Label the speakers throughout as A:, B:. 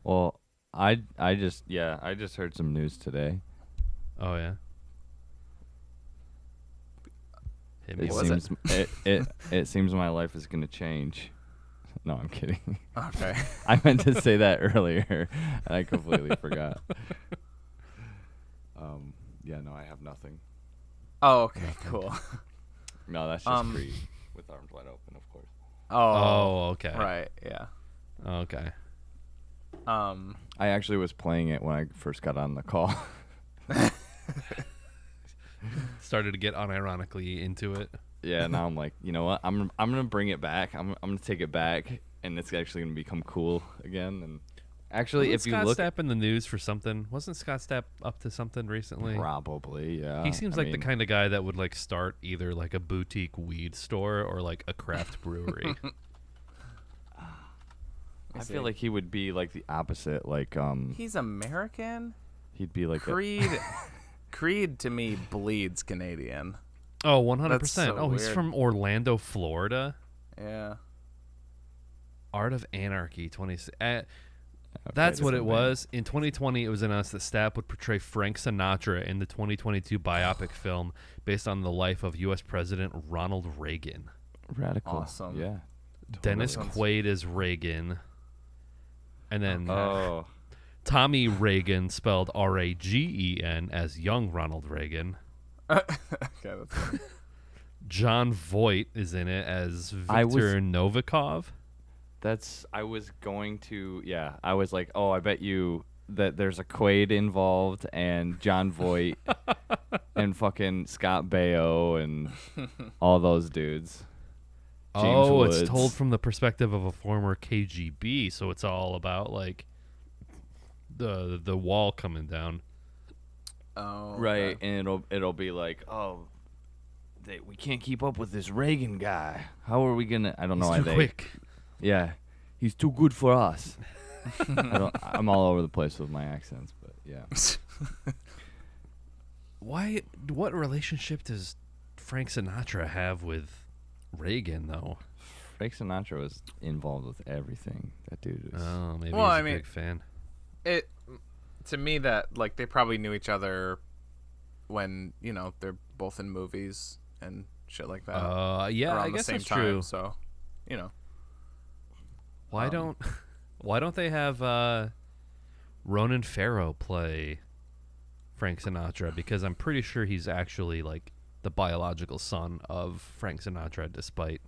A: Well, I just heard some news today.
B: Oh yeah. Hit me
A: It
B: with
A: seems it seems my life is gonna change. No, I'm kidding.
C: Okay.
A: I meant to say that earlier, and I completely forgot. Yeah, no, I have nothing.
C: Oh, okay, cool.
A: No, that's just Creed with arms wide open, of course.
B: Oh, okay.
C: Right, yeah.
B: Okay.
A: I actually was playing it when I first got on the call.
B: Started to get unironically into it.
A: Yeah, now I'm like, you know what? I'm gonna bring it back. I'm gonna take it back, and it's actually gonna become cool again. And actually,
B: Wasn't
A: if you
B: Scott
A: look,
B: Stapp in the news for something? Wasn't Scott Stapp up to something recently?
A: probably, yeah.
B: He seems
A: I
B: like the
A: mean,
B: kind of guy that would like start either like a boutique weed store or like a craft brewery.
A: I feel like he would be like the opposite. Like,
C: He's American?
A: he'd be like
C: Creed to me bleeds Canadian.
B: Oh, 100%.
C: That's so
B: Oh, he's
C: weird.
B: from Orlando, Florida.
C: Yeah.
B: Art of Anarchy 20. That's
A: that's
B: what it
A: the
B: was. In 2020, it was announced that Stapp would portray Frank Sinatra in the 2022 biopic film based on the life of U.S. President Ronald Reagan.
A: radical.
C: Awesome.
A: Yeah.
B: Dennis
C: Sounds-
B: Quaid is Reagan. And then
A: Oh,
B: Tommy Reagan, spelled R-A-G-E-N, as young Ronald Reagan.
C: Okay, that's funny.
B: John Voight is in it as
A: I was-
B: Victor Novikov.
A: I was going to. Yeah, I was like, oh, I bet you that there's a Quaid involved and John Voight and fucking Scott Baio and all those dudes. James Woods.
B: It's told from the perspective of a former KGB, so it's all about like the wall coming down.
C: Oh,
A: Right,
C: okay.
A: and it'll be like, oh, we can't keep up with this Reagan guy. How are we gonna? I don't know.
B: He's
A: why
B: too
A: they.
B: quick.
A: Yeah, he's too good for us. I'm all over the place with my accents, but yeah.
B: What relationship does Frank Sinatra have with Reagan, though?
A: Frank Sinatra was involved with everything. That dude was.
B: Oh, maybe
C: Well,
B: he's
C: I
B: a
C: mean-
B: big fan.
C: It to me that like they probably knew each other when they're both in movies and shit like that.
B: Yeah,
C: around
B: I
C: the
B: guess
C: same
B: that's
C: time.
B: true.
C: So,
B: Why don't they have Ronan Farrow play Frank Sinatra? Because I'm pretty sure he's actually like the biological son of Frank Sinatra, despite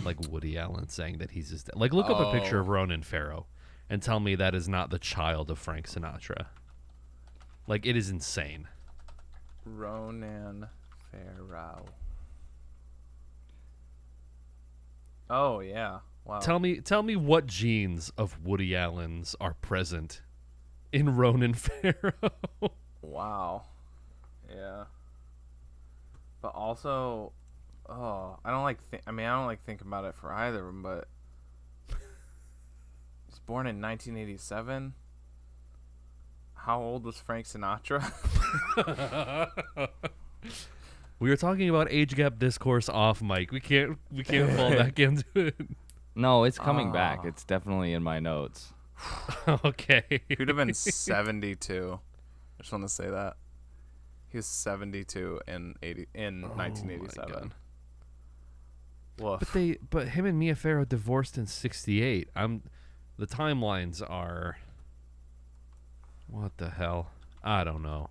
B: like Woody Allen saying that he's his dad. Like, look up a picture of Ronan Farrow and tell me that is not the child of Frank Sinatra. Like, it is insane.
C: Ronan Farrow. Oh yeah. Wow.
B: Tell me what genes of Woody Allen's are present in Ronan Farrow.
C: Wow. Yeah. But also, I don't like. I don't like thinking about it for either of them. But he's born in 1987. How old was Frank Sinatra?
B: We were talking about age gap discourse off mic. We can't fall back into it.
A: No, it's coming back.
C: Ah.
A: It's definitely in my notes.
B: Okay.
C: He would have been 72. I just want to say that. He was 72 in 1987. Woof.
B: But him and Mia Farrow divorced in '68. The timelines are. What the hell? I don't know.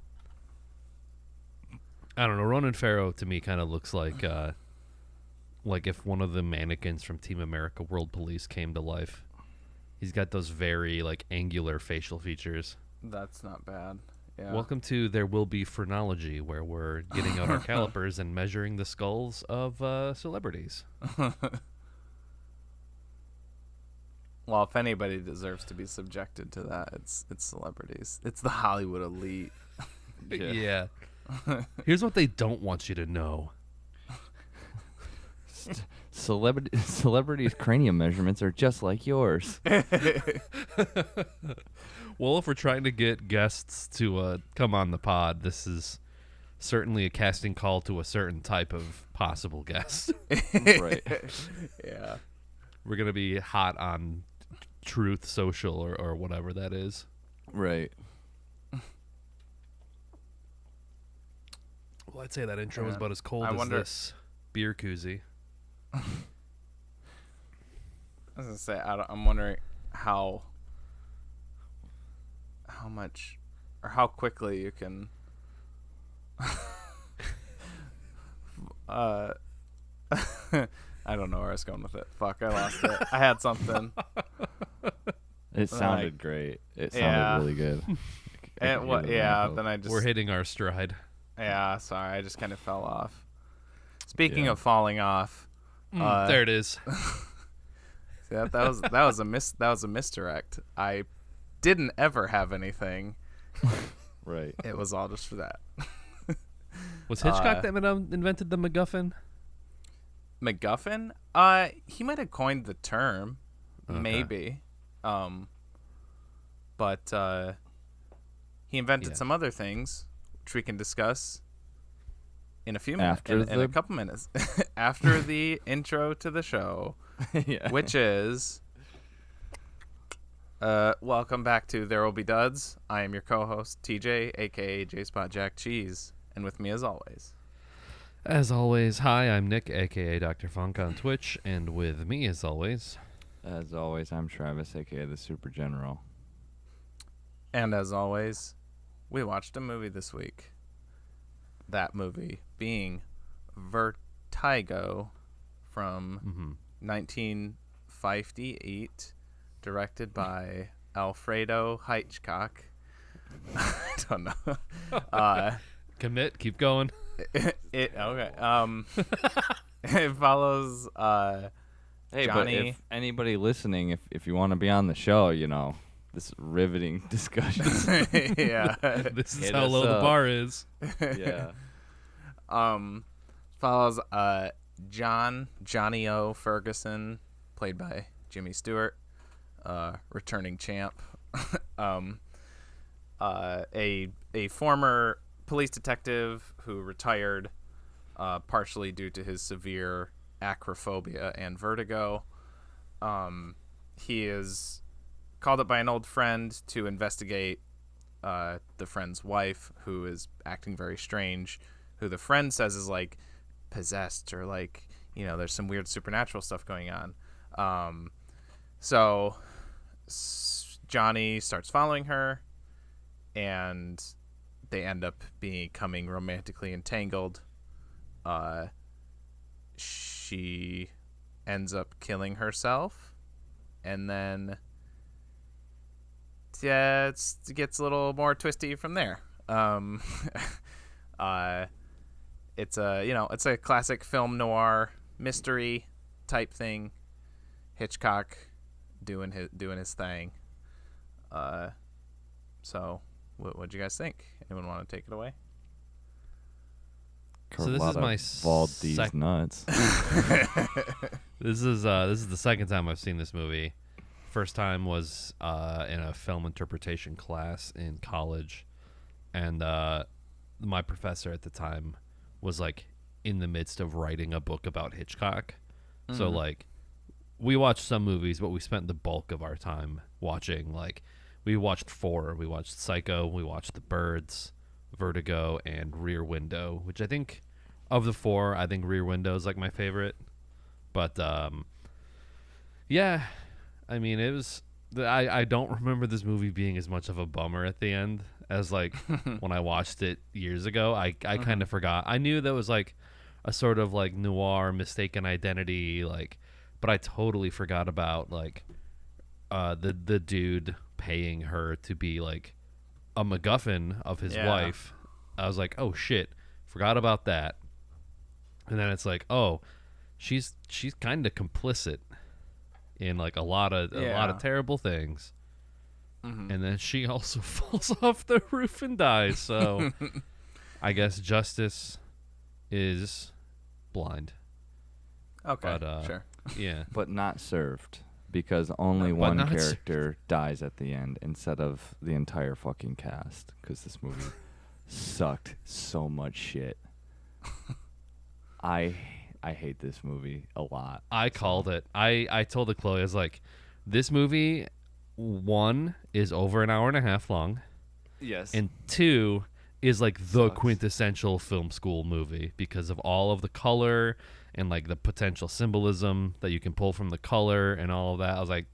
B: Ronan Farrow to me kind of looks like if one of the mannequins from Team America World Police came to life. He's got those very like angular facial features.
C: That's not bad. Yeah.
B: Welcome to There Will Be Phrenology, where we're getting out our calipers and measuring the skulls of celebrities.
C: Well, if anybody deserves to be subjected to that, it's celebrities. It's the Hollywood elite.
B: Yeah. Here's what they don't want you to know.
A: Celebrities' cranium measurements are just like yours.
B: Well, if we're trying to get guests to come on the pod, this is certainly a casting call to a certain type of possible guest.
A: Right.
C: Yeah.
B: We're going to be hot on Truth Social or whatever that is.
A: Right.
B: Well, I'd say that intro was
C: Yeah.
B: about as cold
C: I
B: as
C: wonder-
B: this beer koozie.
C: I was gonna say I'm wondering how much or how quickly you can I don't know where I was going with it. Fuck, I lost it. I had something.
A: It sounded great. It sounded
C: Yeah.
A: really good.
C: Then I just
B: We're hitting our stride.
C: Yeah, sorry, I just kind of fell off. Speaking of falling off,
B: There it is.
C: see, that was a misdirect. I didn't ever have anything.
A: Right.
C: It was all just for that.
B: Was Hitchcock that invented the MacGuffin?
C: MacGuffin? He might have coined the term,
B: Okay.
C: maybe. But he invented some other things, which we can discuss in a few minutes, in a couple minutes, after the intro to the show,
A: Yeah.
C: which is welcome back to There Will Be Duds. I am your co-host TJ, aka J Spot Jack Cheese, and with me as always.
B: As always, hi, I'm Nick, a.k.a. Dr. Funk on Twitch, and with me, as always...
A: As always, I'm Travis, a.k.a. the Super General.
C: And as always, we watched a movie this week. That movie being Vertigo from 1958, directed by Alfredo Hitchcock. I don't know.
B: Commit, keep going.
C: It follows
A: Hey,
C: Johnny.
A: but if anybody listening, if you want to be on the show, this riveting discussion.
C: yeah.
B: This is
A: Hit
B: how
A: us
B: low the
A: up.
B: bar is.
A: Yeah.
C: Follows Johnny O. Ferguson, played by Jimmy Stewart, returning champ. A former police detective who retired partially due to his severe acrophobia and vertigo. He is called up by an old friend to investigate the friend's wife, who is acting very strange, who the friend says is like possessed or like, there's some weird supernatural stuff going on. So Johnny starts following her, and they end up becoming romantically entangled. She ends up killing herself, and then it gets a little more twisty from there. It's a classic film noir mystery type thing. Hitchcock doing his thing. So what'd you guys think? Anyone want to take it away?
B: So this is my
A: these nuts.
B: This is the second time I've seen this movie. First time was in a film interpretation class in college, and my professor at the time was like in the midst of writing a book about Hitchcock. So like we watched some movies, but we spent the bulk of our time watching, like, we watched 4. We watched Psycho, we watched The Birds, Vertigo, and Rear Window, which I think of the 4, I think Rear Window is like my favorite. But yeah, I mean, it was I don't remember this movie being as much of a bummer at the end as like when I watched it years ago. I kind of forgot. I knew that was like a sort of like noir mistaken identity, like, but I totally forgot about like the dude paying her to be like a MacGuffin of his wife. I was like, oh shit, forgot about that. And then it's like, oh, she's kind of complicit in like a lot of terrible things. And then she also falls off the roof and dies. So I guess justice is blind.
C: Okay,
B: But,
C: sure.
B: Yeah.
A: But not served, because only
B: But
A: one
B: not
A: character dies at the end instead of the entire fucking cast, because this movie sucked so much shit. I hate this movie a lot.
B: I called it. I told Chloe, I was like, this movie, 1 is over an hour and a half long,
A: Yes.
B: and 2 is like the
A: Sucks.
B: quintessential film school movie because of all of the color and like the potential symbolism that you can pull from the color and all of that. I was like,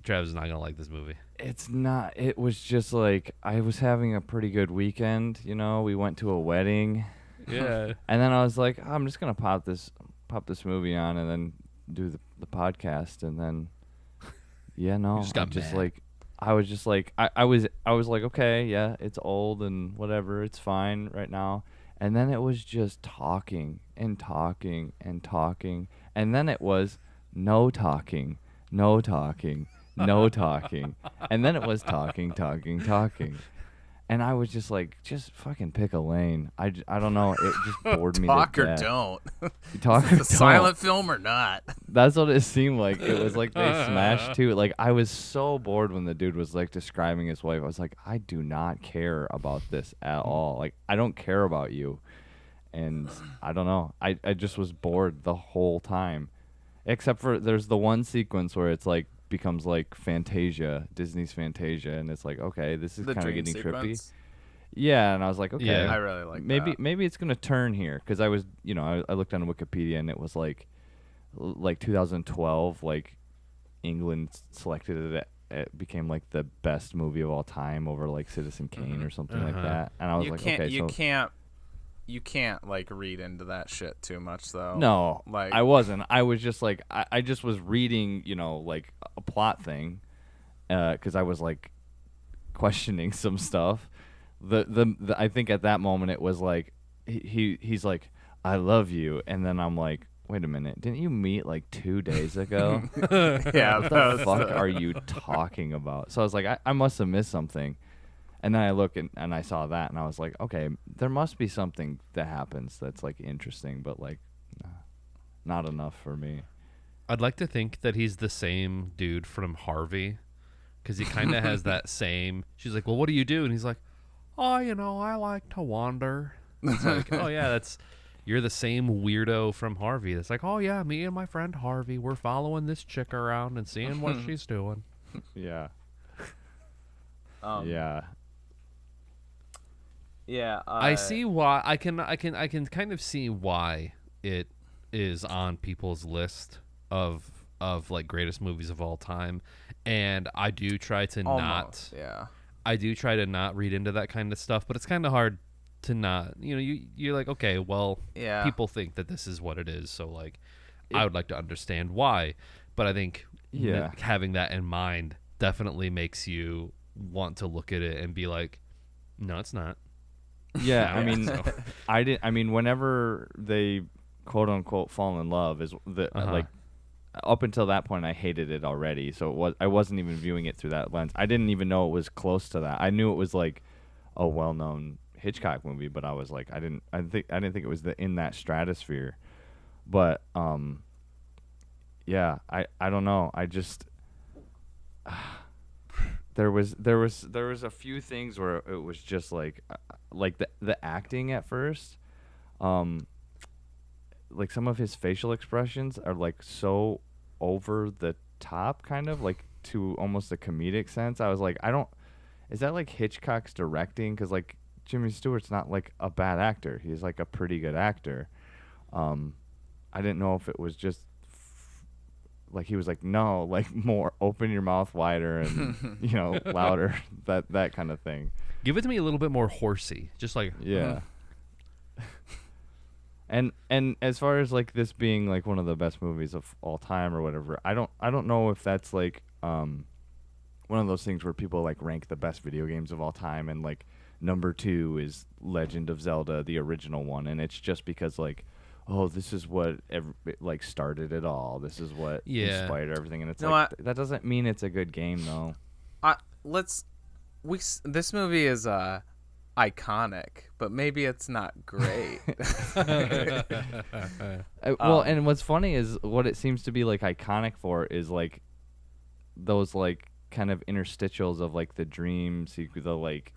B: Travis is not gonna like this movie.
A: It's not. It was just like I was having a pretty good weekend. You know, we went to a wedding,
B: Yeah.
A: and then I was like, I'm just gonna pop this movie on, and then do the podcast, and then yeah, no,
B: just got mad.
A: like I was just like I was like, okay, yeah, it's old and whatever, it's fine right now. And then it was just talking and talking and talking, and then it was no talking, no talking, no talking, and then it was talking, talking, talking. And I was just like, just fucking pick a lane. I don't know. It just bored me to
C: Talk or
A: death.
C: don't.
A: Talk
C: Is
A: or
C: this a
A: don't.
C: silent film or not?
A: That's what it seemed like. It was like they smashed too. Like I was so bored when the dude was like describing his wife. I was like, I do not care about this at all. Like I don't care about you. And I don't know. I just was bored the whole time. Except for there's the one sequence where it's like becomes like Fantasia, Disney's Fantasia, and it's like, okay, this is
C: The
A: kind of
C: dream
A: getting
C: sequence.
A: trippy. Yeah, and I was like, okay,
B: Yeah.
C: I really like
A: maybe
C: that.
A: it's gonna turn here because I was, I looked on Wikipedia and it was like 2012, like England selected it. It became like the best movie of all time over like Citizen Kane or something like that. And I was like, okay, so
C: You can't like read into that shit too much though.
A: no,
C: Like
A: I wasn't. I was just like, I just was reading, like a plot thing, because I was like questioning some stuff. The I think at that moment it was like he's like, I love you, and then I'm like, wait a minute, didn't you meet like 2 days ago?
C: yeah,
A: What the fuck are you talking about? So I was like, I must have missed something. And then I look and I saw that, and I was like, okay, there must be something that happens that's like interesting, but like not enough for me.
B: I'd like to think that he's the same dude from Harvey, because he kind of has that same. She's like, well, what do you do? And he's like, oh, I like to wander. It's like, oh yeah, you're the same weirdo from Harvey. It's like, oh yeah, me and my friend Harvey, we're following this chick around and seeing what she's doing.
A: Yeah.
C: Um,
A: Yeah.
C: Yeah,
B: I see why. I can kind of see why it is on people's list of like greatest movies of all time, and I do try to
C: almost, yeah.
B: I do try to not read into that kind of stuff, but it's kind of hard to not. You're like, okay, well,
C: Yeah.
B: people think that this is what it is, so like, I would like to understand why. But I think having that in mind definitely makes you want to look at it and be like, no, it's not.
A: Yeah, I
B: Yeah,
A: mean,
B: so.
A: I mean, whenever they quote unquote fall in love is like up until that point I hated it already. So I wasn't even viewing it through that lens. I didn't even know it was close to that. I knew it was like a well-known Hitchcock movie, but I was like, I didn't think it was in that stratosphere. But yeah, I don't know. I just there was a few things where it was just like the acting at first, like some of his facial expressions are like so over the top, kind of like to almost a comedic sense. I was like, is that like Hitchcock's directing? Because like Jimmy Stewart's not like a bad actor. He's like a pretty good actor. I didn't know if it was just like he was like, no, like more open your mouth wider and louder, that kind of thing.
B: Give it to me a little bit more horsey, just like
A: Yeah. And as far as like this being like one of the best movies of all time or whatever, I don't know if that's like one of those things where people like rank the best video games of all time, and like number 2 is Legend of Zelda, the original one, and it's just because like, oh, this is what like started it all. This is what inspired everything, and it's that doesn't mean it's a good game though.
C: This movie is iconic, but maybe it's not great.
A: Well, and what's funny is what it seems to be like iconic for is like those like kind of interstitials of like the dream the like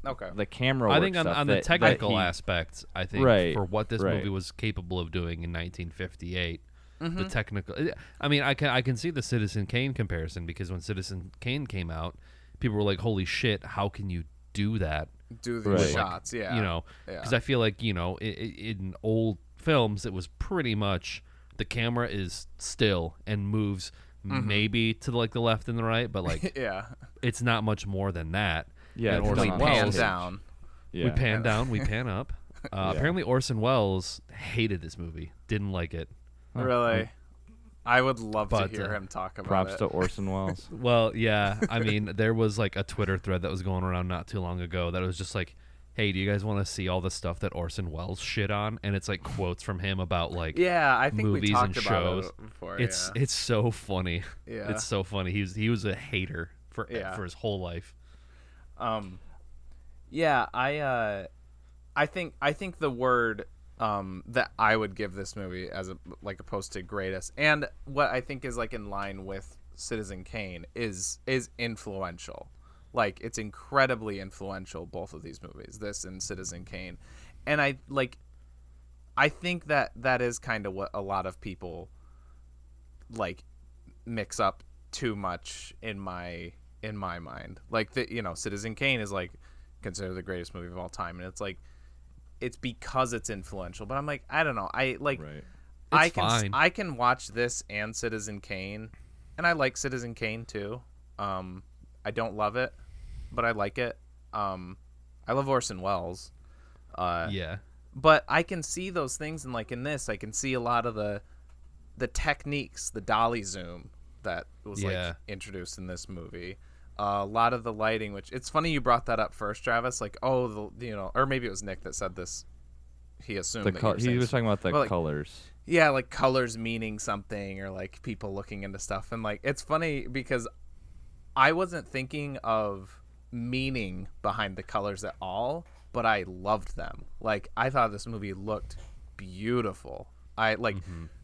C: okay,
A: the camera
B: I
A: work
B: think
A: stuff
B: on the technical aspects, I think for what this movie was capable of doing in 1958, the technical. I mean, I can see the Citizen Kane comparison, because when Citizen Kane came out, people were like, "Holy shit, how can you do that?"
C: Do these
A: Right.
C: shots, yeah.
B: You know, because I feel like, you know, in old films, it was pretty much the camera is still and moves maybe to like the left and the right, but like
C: yeah.
B: it's not much more than that.
A: Yeah,
B: And
A: it's
B: Orson
A: done on
C: Pan
B: Welles,
A: stage.
C: down.
A: Yeah.
B: we pan down, we pan up. Apparently, Orson Welles hated this movie, didn't like it.
C: Really? I would love to
B: But,
C: hear him talk about
A: Props
C: it.
A: to Orson Welles.
B: Well, yeah, I mean, there was like a Twitter thread that was going around not too long ago that was just like, "Hey, do you guys want to see all the stuff that Orson Welles shit on?" And it's like quotes from him about like
C: Yeah, I think we
B: movies
C: talked
B: and
C: about
B: shows.
C: it before.
B: It's so funny.
C: Yeah.
B: It's so funny. He was a hater for his whole life.
C: Yeah, I think the word that I would give this movie as a like opposed to greatest, and what I think is like in line with Citizen Kane is influential. Like, it's incredibly influential, both of these movies, this and Citizen Kane. And I think that is kind of what a lot of people like mix up too much in my mind. Like, Citizen Kane is like considered the greatest movie of all time, and it's like it's because it's influential. But I'm like, I don't know. I like
A: Right.
C: I can watch this and Citizen Kane, and I like Citizen Kane too. I don't love it, but I like it. I love Orson Welles.
B: Yeah.
C: But I can see those things, and like in this, I can see a lot of the techniques, the dolly zoom that was like introduced in this movie. A lot of the lighting, which it's funny you brought that up first, Travis. Like, or maybe it was Nick that said this. He assumed that
A: He was talking about the colors.
C: Yeah, like colors meaning something, or like people looking into stuff. And like, it's funny because I wasn't thinking of meaning behind the colors at all, but I loved them. Like, I thought this movie looked beautiful. I like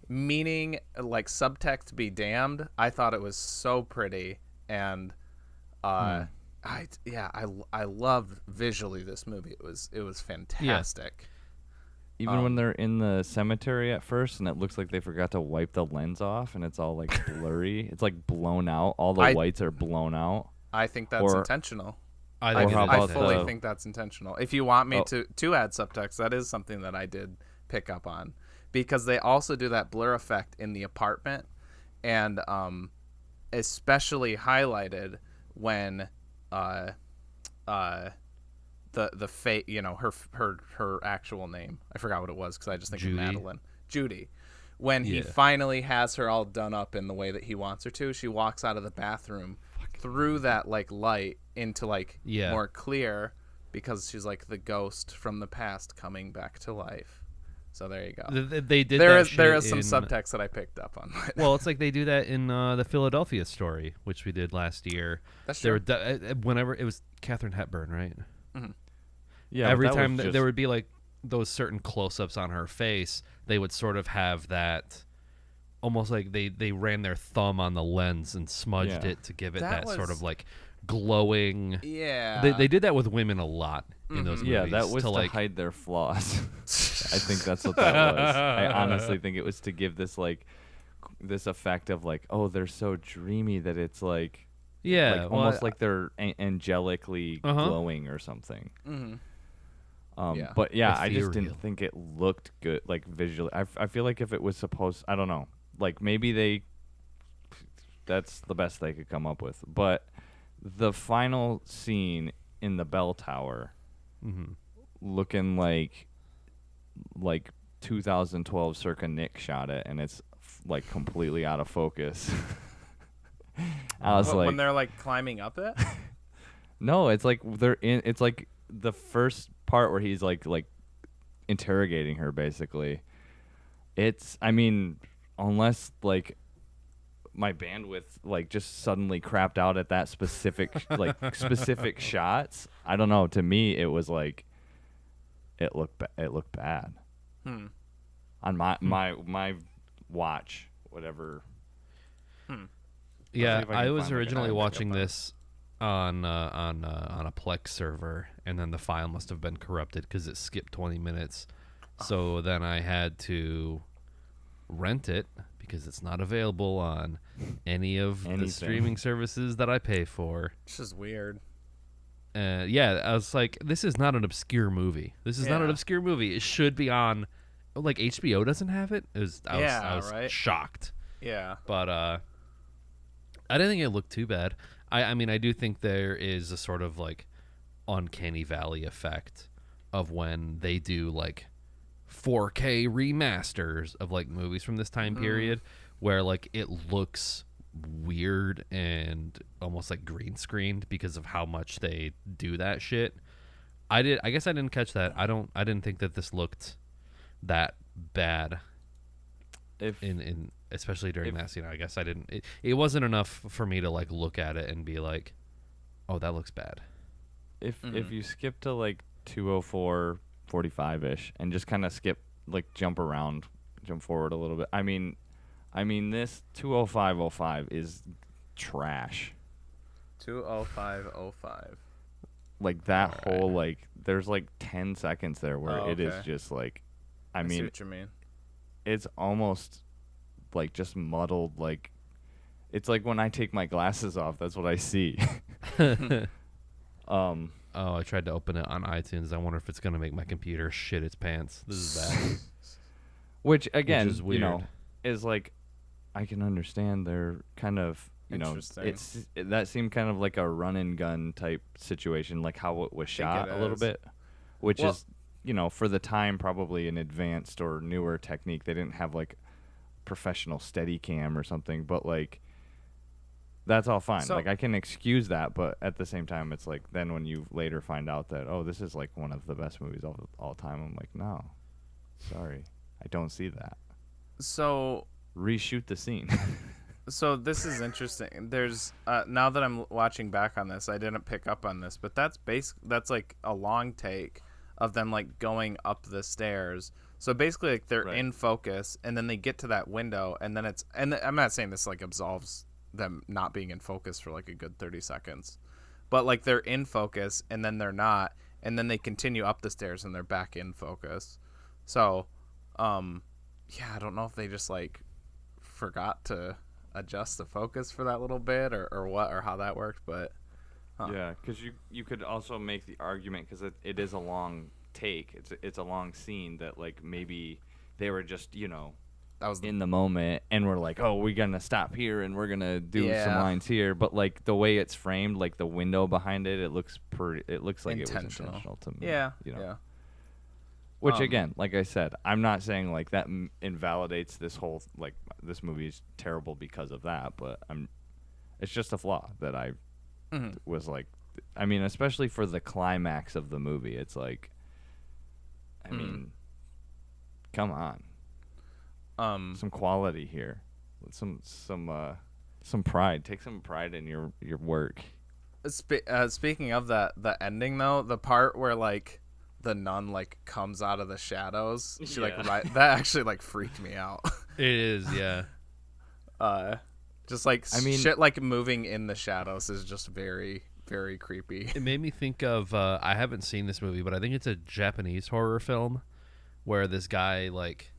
C: meaning, like subtext be damned. I thought it was so pretty, and I loved visually this movie. It was fantastic.
A: Even when they're in the cemetery at first, and it looks like they forgot to wipe the lens off, and it's all like blurry. It's like blown out. All the whites are blown out.
C: I think that's intentional.
B: I
C: fully think that's intentional. If you want me to add subtext, that is something that I did pick up on, because they also do that blur effect in the apartment, and especially highlighted when the fate, her actual name, I forgot what it was, because I just think
B: Judy.
C: of Madeline. Judy. When he finally has her all done up in the way that he wants her to, she walks out of the bathroom through that like light into like more clear, because she's like the ghost from the past coming back to life. So there you go.
B: They did
C: there
B: that
C: is some subtext that I picked up on.
B: Well, it's like they do that in the Philadelphia Story, which we did last year.
C: That's true.
B: Whenever it was Katharine Hepburn, right?
C: Mm-hmm.
A: Yeah.
B: Every time there would be like those certain close-ups on her face, they would sort of have that, almost like they ran their thumb on the lens and smudged it to give it that sort of like glowing.
C: Yeah.
B: They did that with women a lot in those movies.
A: Yeah, that was to
B: like
A: hide their flaws. I think that's what that was. I honestly think it was to give this like this effect of like, oh, they're so dreamy that it's like almost like they're angelically glowing or something.
C: Mm-hmm.
A: But yeah, I just
B: Ethereal.
A: didn't think it looked good, like visually. I feel like if it was supposed, I don't know, like maybe that's the best they could come up with. But the final scene in the bell tower, looking like 2012 circa Nick shot it, and it's like completely out of focus. I was like,
C: when they're like climbing up it.
A: no, it's like it's like the first part where he's like interrogating her, basically. I mean, unless like my bandwidth like just suddenly crapped out at that specific specific shots, I don't know, to me it was like it looked bad on my watch, whatever.
B: Yeah,
A: if I
B: I
A: can
B: was
A: find, like,
B: originally
A: an
B: watching
A: backup
B: this on a Plex server, and then the file must have been corrupted because it skipped 20 minutes. So then I had to rent it because it's not available on any of the streaming services that I pay for.
C: It's just weird.
B: Yeah, I was like, this is not an obscure movie. This is not an obscure movie. It should be on, like, HBO doesn't have it. I was
C: right?
B: shocked.
C: Yeah.
B: But I didn't think it looked too bad. I mean, I do think there is a sort of, like, uncanny valley effect of when they do, like, 4K remasters of, like, movies from this time period where, like, it looks weird and almost like green screened because of how much they do that shit. I guess I didn't catch that. I didn't think that this looked that bad. In especially during that scene, I guess I didn't. It wasn't enough for me to like look at it and be like, "Oh, that looks bad."
A: If you skip to like 2:04:45 ish and just kind of skip, like jump forward a little bit. I mean, this 2:05:05 is trash.
C: 2:05:05.
A: Like that whole like, there's like 10 seconds there where it is just like, I
C: see
A: mean,
C: what you mean.
A: It's almost like just muddled. Like it's like when I take my glasses off, that's what I see.
B: Oh, I tried to open it on iTunes. I wonder if it's gonna make my computer shit its pants. This is bad.
A: Which again,
B: Which is weird.
A: you know, is like, I can understand they're kind of, you know, that seemed kind of like a run and gun type situation, like how it was shot a little bit, which is, you know, for the time probably an advanced or newer technique. They didn't have like professional Steadicam or something, but like that's all fine. Like I can excuse that, but at the same time, it's like then when you later find out that, oh, this is like one of the best movies of all time, I'm like, no, sorry, I don't see that.
C: So
A: reshoot the scene.
C: So this is interesting. There's now that I'm watching back on this, I didn't pick up on this, but that's like a long take of them like going up the stairs. So basically, like they're in focus, and then they get to that window, and then I'm not saying this like absolves them not being in focus for like a good 30 seconds, but like they're in focus, and then they're not, and then they continue up the stairs, and they're back in focus. So, yeah, I don't know if they just like forgot to adjust the focus for that little bit or what, or how that worked, but
A: yeah, because you could also make the argument, because it is a long take, it's a long scene, that like maybe they were just, you know, that was in the moment, and we're like, oh, we're gonna stop here and we're gonna do some lines here, but like the way it's framed, like the window behind it looks like it was intentional to me.
C: Yeah,
A: you know?
C: Yeah.
A: Which again, like I said, I'm not saying like that invalidates this whole, like this movie is terrible because of that, but it's just a flaw that I was like, I mean, especially for the climax of the movie, it's like, I mean, come on, some quality here, some pride. Take some pride in your work.
C: Speaking of that, the ending though, the part where like the nun like comes out of the shadows, she like that actually like freaked me out.
B: It is, yeah.
C: Just like, I mean, shit like moving in the shadows is just very, very creepy.
B: It made me think of I haven't seen this movie, but I think it's a Japanese horror film where this guy like,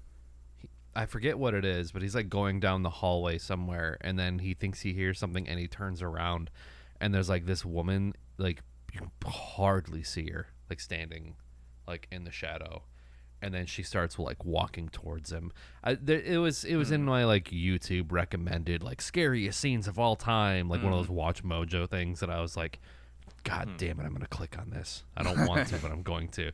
B: I forget what it is, but he's like going down the hallway somewhere, and then he thinks he hears something, and he turns around, and there's like this woman, like you can hardly see her, like standing like in the shadow, and then she starts like walking towards him. It was in my like YouTube recommended like scariest scenes of all time, like one of those Watch Mojo things that I was like, God damn it, I'm gonna click on this. I don't want to, but I'm going to.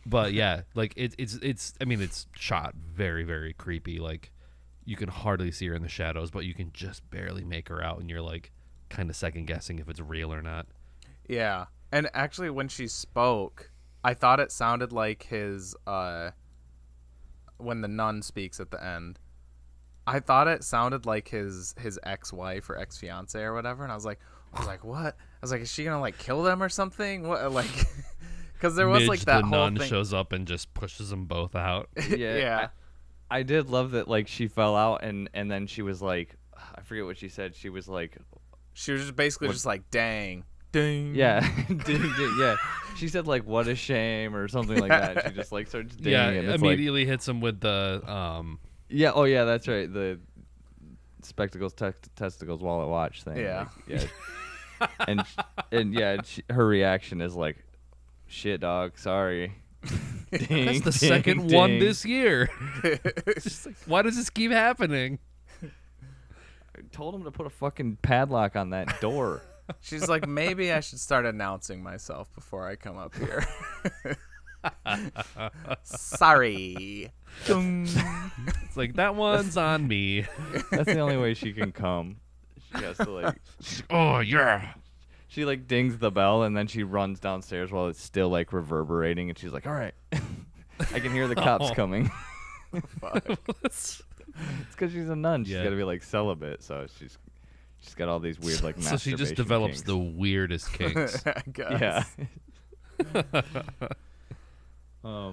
B: But yeah, like it's I mean, it's shot very, very creepy. Like you can hardly see her in the shadows, but you can just barely make her out, and you're like kind of second guessing if it's real or not.
C: Yeah, and actually when she spoke, I thought it sounded like his when the nun speaks at the end, I thought it sounded like his ex-wife or ex-fiance or whatever, and I was like, what? I was like, is she gonna like kill them or something? What, like, because there was like that
B: the
C: whole
B: nun
C: thing.
B: shows up and just pushes them both out.
C: Yeah.
A: I did love that, like she fell out, and then she was like, I forget what she said. She was like,
C: she was just basically just like, dang. Ding.
A: Yeah. Yeah. She said like, what a shame, or something like that. She just like starts dinging.
B: Yeah,
A: and it's
B: immediately hits him with the
A: yeah, oh yeah, that's right. The spectacles, testicles, wallet, watch thing.
C: Yeah.
A: Like, yeah. and her reaction is like, shit, dog, sorry. Ding,
B: That's the
A: ding,
B: second
A: ding.
B: one this year. It's just like, why does this keep happening?
A: I told him to put a fucking padlock on that door.
C: She's like, maybe I should start announcing myself before I come up here. Sorry.
B: It's like, that one's on me.
A: That's the only way she can come. She has to like.
B: Oh, yeah.
A: She like dings the bell and then she runs downstairs while it's still like reverberating and she's like, all right, I can hear the cops coming. It's because she's a nun. She's got to be like celibate, so she's got all these weird like
B: so she just
A: masturbation
B: develops
A: kinks.
B: the weirdest kinks.
C: I guess.
A: Yeah.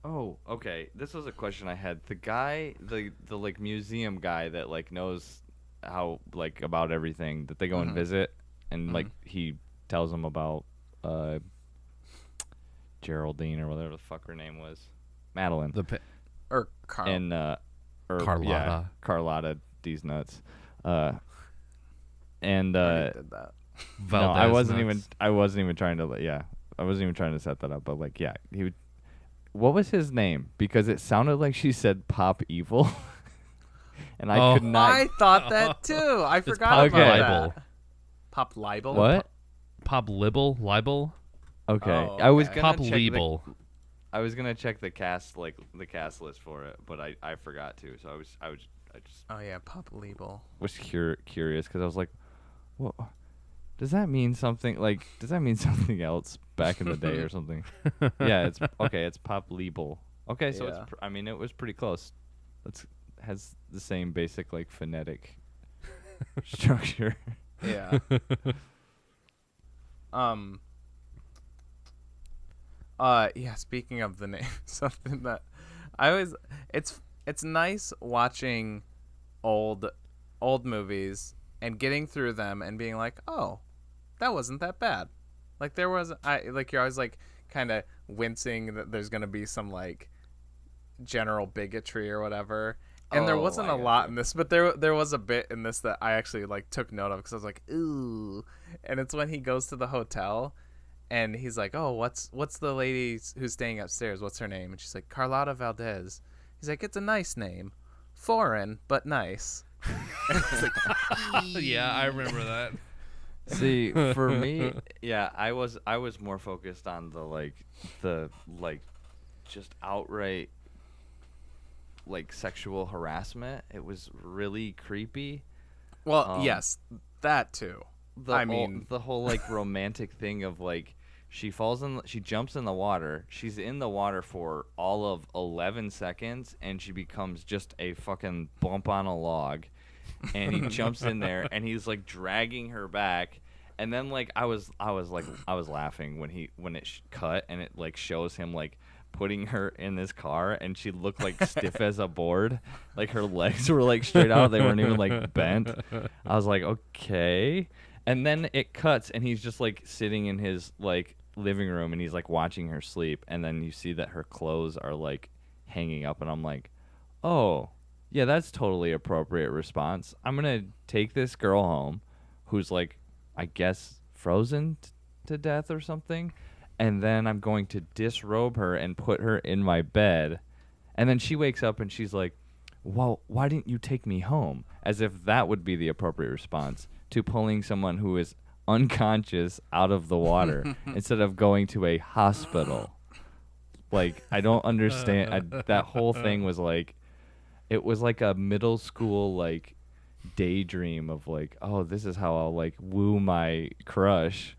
A: Oh, okay. This was a question I had. The guy, the like museum guy that like knows how like about everything that they go and visit, and like he tells them about Geraldine or whatever the fuck her name was, Madeline,
C: Or Carl.
A: and or
B: Carlotta.
A: yeah, Carlotta, these nuts, and
C: I did that.
A: no, I wasn't
B: nuts.
A: even trying to I wasn't even trying to set that up, but like he would. What was his name? Because it sounded like she said Pop Evil. And I could not.
C: I thought that too. I forgot
B: Pop
C: about
B: Libel.
C: that. Pop libel.
A: What?
B: Pop libel?
A: Okay.
C: Oh,
A: I was
C: okay.
A: gonna
B: Pop
A: check
B: libel.
A: I was gonna check the cast list for it, but I forgot to. So I just
C: Oh yeah, pop libel.
A: was curious because I was like, what? Does that mean something? Like, does that mean something else back in the day or something? Yeah, it's okay. It's Pop Libel. Okay, so
C: Yeah.
A: I mean, it was pretty close. Has the same basic like phonetic structure.
C: Yeah. Yeah, speaking of the name, something that I always it's nice watching old movies and getting through them and being like, "Oh, that wasn't that bad." Like there was you're always like kind of wincing that there's going to be some like general bigotry or whatever. And there wasn't a lot in this, but there was a bit in this that I actually like took note of because I was like, ooh. And it's when he goes to the hotel, and he's like, oh, what's the lady who's staying upstairs? What's her name? And she's like, Carlotta Valdez. He's like, it's a nice name, foreign but nice. And it's like,
B: Yeah, I remember that.
A: See, for me, yeah, I was more focused on the just outright like sexual harassment. It was really creepy.
C: well, yes, that too.
A: The whole like romantic thing of like she jumps in the water. She's in the water for all of 11 seconds and she becomes just a fucking bump on a log. And he jumps in there and he's like dragging her back. And then like I was laughing when it cut and it like shows him like putting her in this car and she looked like stiff as a board. Like her legs were like straight out. They weren't even like bent. I was like, okay. And then it cuts and he's just like sitting in his like living room and he's like watching her sleep. And then you see that her clothes are like hanging up and I'm like, oh, yeah, that's totally appropriate response. I'm going to take this girl home who's like, I guess frozen to death or something. And then I'm going to disrobe her and put her in my bed. And then she wakes up and she's like, well, why didn't you take me home? As if that would be the appropriate response to pulling someone who is unconscious out of the water instead of going to a hospital. Like, I don't understand. That whole thing was like, it was like a middle school, like, daydream of like, oh, this is how I'll like woo my crush.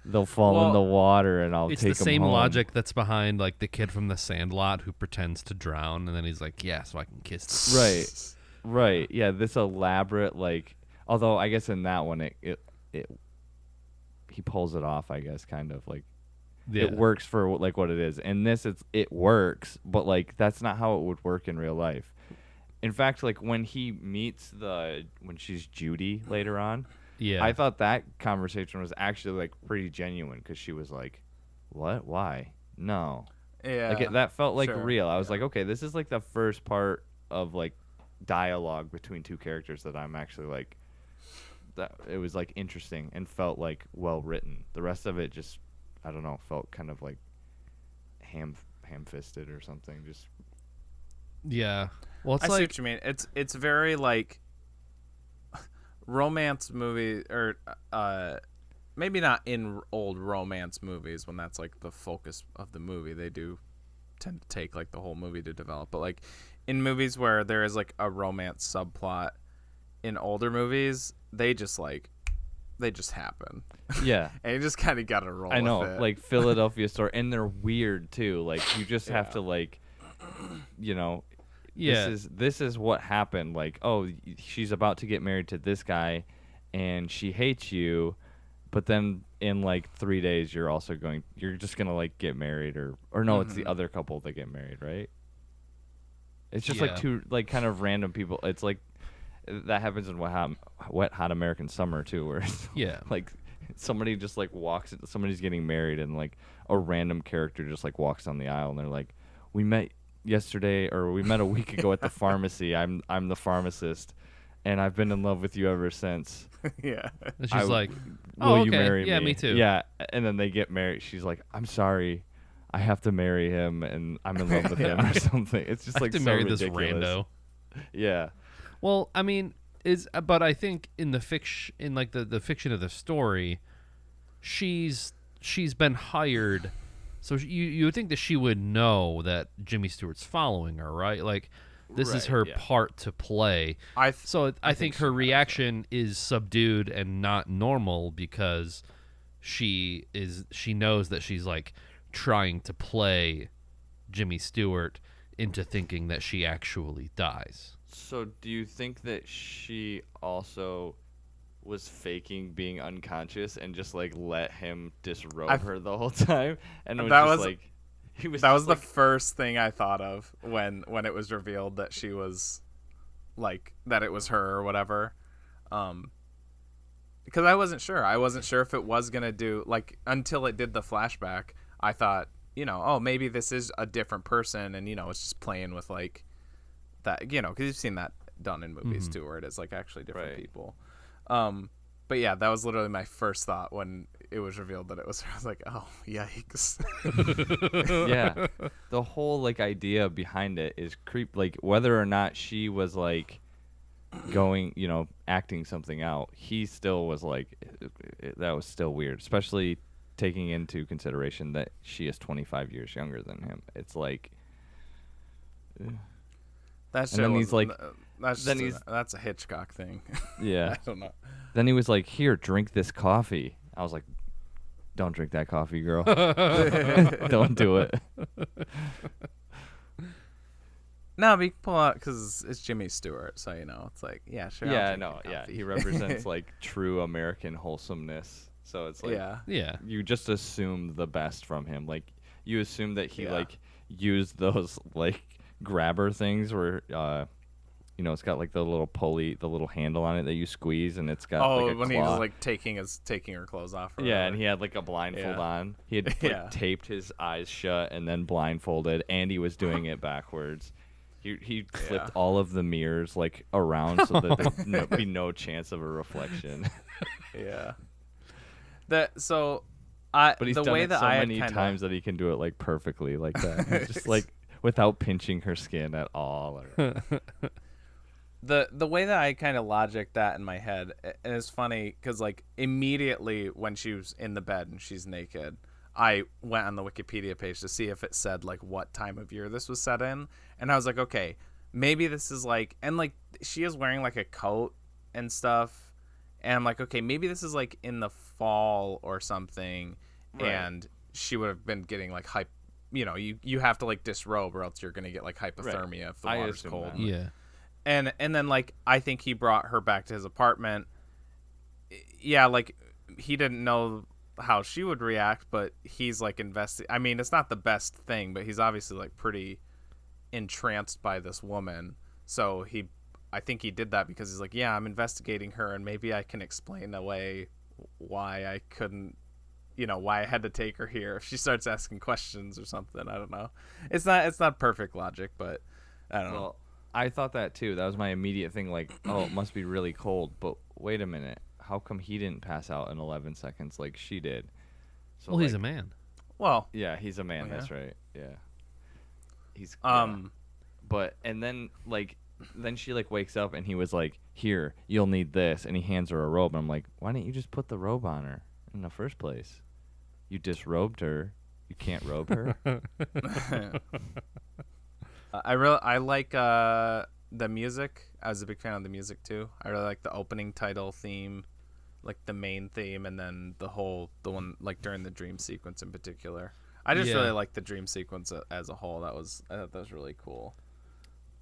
A: They'll fall in the water and I'll take them home.
B: It's the same logic that's behind like the kid from The Sandlot who pretends to drown and then he's like, yeah, so I can kiss this.
A: Right. Yeah, this elaborate like, although I guess in that one it he pulls it off, I guess, kind of like it works for like what it is. In this it works, but like that's not how it would work in real life. In fact, like when he meets when she's Judy later on,
B: Yeah.
A: I thought that conversation was actually like pretty genuine because she was like, "What? Why? No."
C: yeah.
A: Like that felt like
C: sure,
A: real. I was like, "Okay, this is like the first part of like dialogue between two characters that I'm actually like, that it was like interesting and felt like well written. The rest of it just, I don't know, felt kind of like ham-fisted or something. Just
B: Yeah. Well, it's
C: I see
B: like
C: what you mean. It's very like romance movie, or maybe not in old romance movies when that's like the focus of the movie. They do tend to take like the whole movie to develop, but like in movies where there is like a romance subplot in older movies, they just happen.
A: yeah.
C: And you just kind of gotta roll
A: I know,
C: with it.
A: like Philadelphia Story, and they're weird too. Like you just have to like, you know,
B: yeah.
A: this is what happened. Like, oh, she's about to get married to this guy, and she hates you, but then in like 3 days you're just gonna like get married, or no, it's the other couple that get married, right? It's just like two like kind of random people. It's like that happens in Wet Hot American Summer too, where it's
B: Yeah.
A: like somebody just like somebody's getting married, and like a random character just like walks down the aisle, and they're like, we met yesterday, or we met a week ago at the pharmacy. I'm the pharmacist, and I've been in love with you ever since.
C: Yeah.
B: And she's like,
A: Will
B: oh,
A: you
B: okay.
A: marry me?
B: Yeah, me too.
A: Yeah, and then they get married. She's like, I'm sorry, I have to marry him, and I'm in love with him or something. It's just like
B: to
A: so
B: marry
A: ridiculous.
B: this rando.
A: Yeah.
B: Well, I mean, but I think in the fiction, in like the fiction of the story, she's been hired, so you would think that she would know that Jimmy Stewart's following her, right? Like, this is
A: Right,
B: her
A: yeah.
B: part to play. I think her reaction is subdued and not normal because she knows that she's like trying to play Jimmy Stewart into thinking that she actually dies.
A: So do you think that she also was faking being unconscious and just like let him disrobe her the whole time? And was
C: That
A: just
C: was-
A: like he was
C: That
A: just
C: was the
A: like,
C: first thing I thought of when it was revealed that she was like that it was her or whatever. Because I wasn't sure. I wasn't sure if it was gonna do like until it did the flashback. I thought, oh, maybe this is a different person, and it's just playing with like that, because you've seen that done in movies too, where it is like actually different
A: Right.
C: people. But yeah, that was literally my first thought when it was revealed that it was her. I was like, oh, yikes.
A: yeah. The whole like idea behind it is like whether or not she was like going, acting something out, he still was like that was still weird, especially taking into consideration that she is 25 years younger than him. It's like
C: That's
A: And then he's like-
C: that's a Hitchcock thing.
A: yeah.
C: I don't know.
A: Then he was like, "Here, drink this coffee." I was like, "Don't drink that coffee, girl. Don't do it."
C: No, but you can pull out because it's Jimmy Stewart, so it's like, yeah, sure. I'll
A: Yeah,
C: drink
A: no,
C: your
A: yeah.
C: coffee.
A: He represents like true American wholesomeness. So it's like
C: Yeah.
B: Yeah.
A: you just assume the best from him. Like you assume that he
C: Yeah.
A: like used those like grabber things where it's got like the little pulley, the little handle on it that you squeeze, and it's got like a
C: when
A: claw.
C: he was like taking her clothes off. Or
A: Yeah,
C: whatever.
A: and he had like a blindfold
C: Yeah.
A: on. He had like,
C: Yeah.
A: taped his eyes shut and then blindfolded, and he was doing it backwards. He flipped
C: Yeah.
A: all of the mirrors like around so that there'd be no chance of a reflection.
C: Yeah. But
A: But he's
C: the
A: done
C: way
A: it
C: that
A: so
C: I
A: many
C: had
A: times that he can do it like perfectly like that. He's just like without pinching her skin at all.
C: the way that I kind of logic that in my head, and it's funny because like immediately when she was in the bed and she's naked, I went on the Wikipedia page to see if it said like what time of year this was set in, and I was like, okay, maybe this is like, and like she is wearing like a coat and stuff, and I'm like, okay, maybe this is like in the fall or something,
A: Right.
C: and she would have been getting like hype. You have to like disrobe or else you're gonna get like hypothermia if the
A: I
C: water's
A: assume
C: cold.
A: that.
B: Yeah.
C: And then like I think he brought her back to his apartment. Yeah, like he didn't know how she would react, but he's like I mean, it's not the best thing, but he's obviously like pretty entranced by this woman. So I think he did that because he's like, yeah, I'm investigating her, and maybe I can explain away why I couldn't, why I had to take her here if she starts asking questions or something. I don't know. It's not perfect logic, but I don't know.
A: Well, I thought that too. That was my immediate thing. Like, oh, it must be really cold. But wait a minute. How come he didn't pass out in 11 seconds like she did? So
B: Well, he's a man.
C: Well,
A: yeah, he's a man.
C: yeah.
A: That's right. Yeah. He's but and then she like wakes up and he was like, "Here, you'll need this," and he hands her a robe. And I'm like, why didn't you just put the robe on her in the first place? You disrobed her. You can't robe her.
C: I like the music. I was a big fan of the music too. I really like the opening title theme, like the main theme, and then the one like during the dream sequence in particular. I just really like the dream sequence as a whole. I thought that was really cool.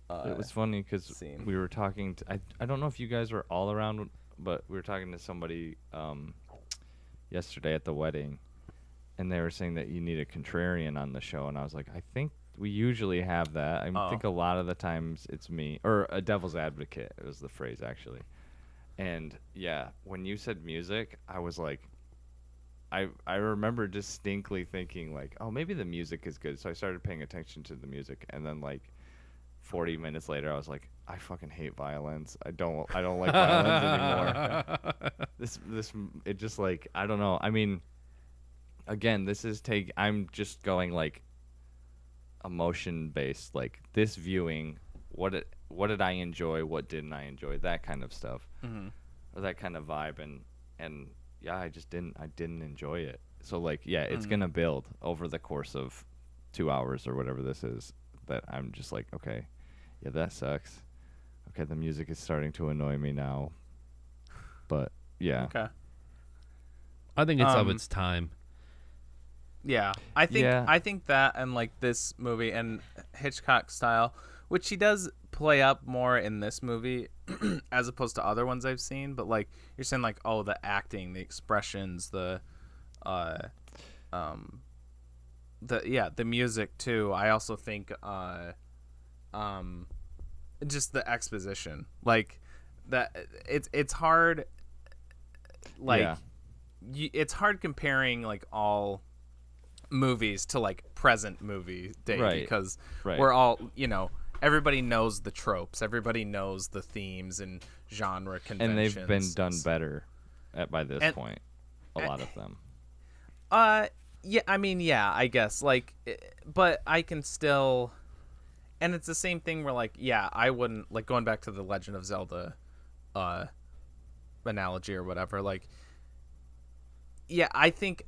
A: It was funny because we were talking. I don't know if you guys were all around, but we were talking to somebody yesterday at the wedding, and they were saying that you need a contrarian on the show, and I was like, I think we usually have that. I think a lot of the times it's me, or a devil's advocate was the phrase actually. And yeah, when you said music, I was like, I remember distinctly thinking like, oh, maybe the music is good. So I started paying attention to the music, and then like 40 minutes later, I was like, I fucking hate violins. I don't like violins anymore. It just like, I don't know. I mean, again, I'm just going like emotion based, like this viewing, what did I enjoy, what didn't I enjoy, that kind of stuff, or that kind of vibe, and yeah, I didn't enjoy it. So like, yeah, it's gonna build over the course of 2 hours or whatever this is, that I'm just like, okay, yeah, that sucks. Okay, the music is starting to annoy me now, but yeah.
C: Okay.
B: I think it's of its time.
C: Yeah, I think that, and like this movie and Hitchcock style, which he does play up more in this movie as opposed to other ones I've seen. But like you're saying, like, oh, the acting, the expressions, the music too. I also think just the exposition, like that. It's hard. Like it's hard comparing like all movies to like present movie day, because we're all, everybody knows the tropes, everybody knows the themes and genre conventions,
A: and they've been done better by this point, a lot of them.
C: Yeah, I mean, yeah, I guess, like, but I can still, and it's the same thing where like, yeah, I wouldn't, like, going back to the Legend of Zelda analogy or whatever, like, yeah, I think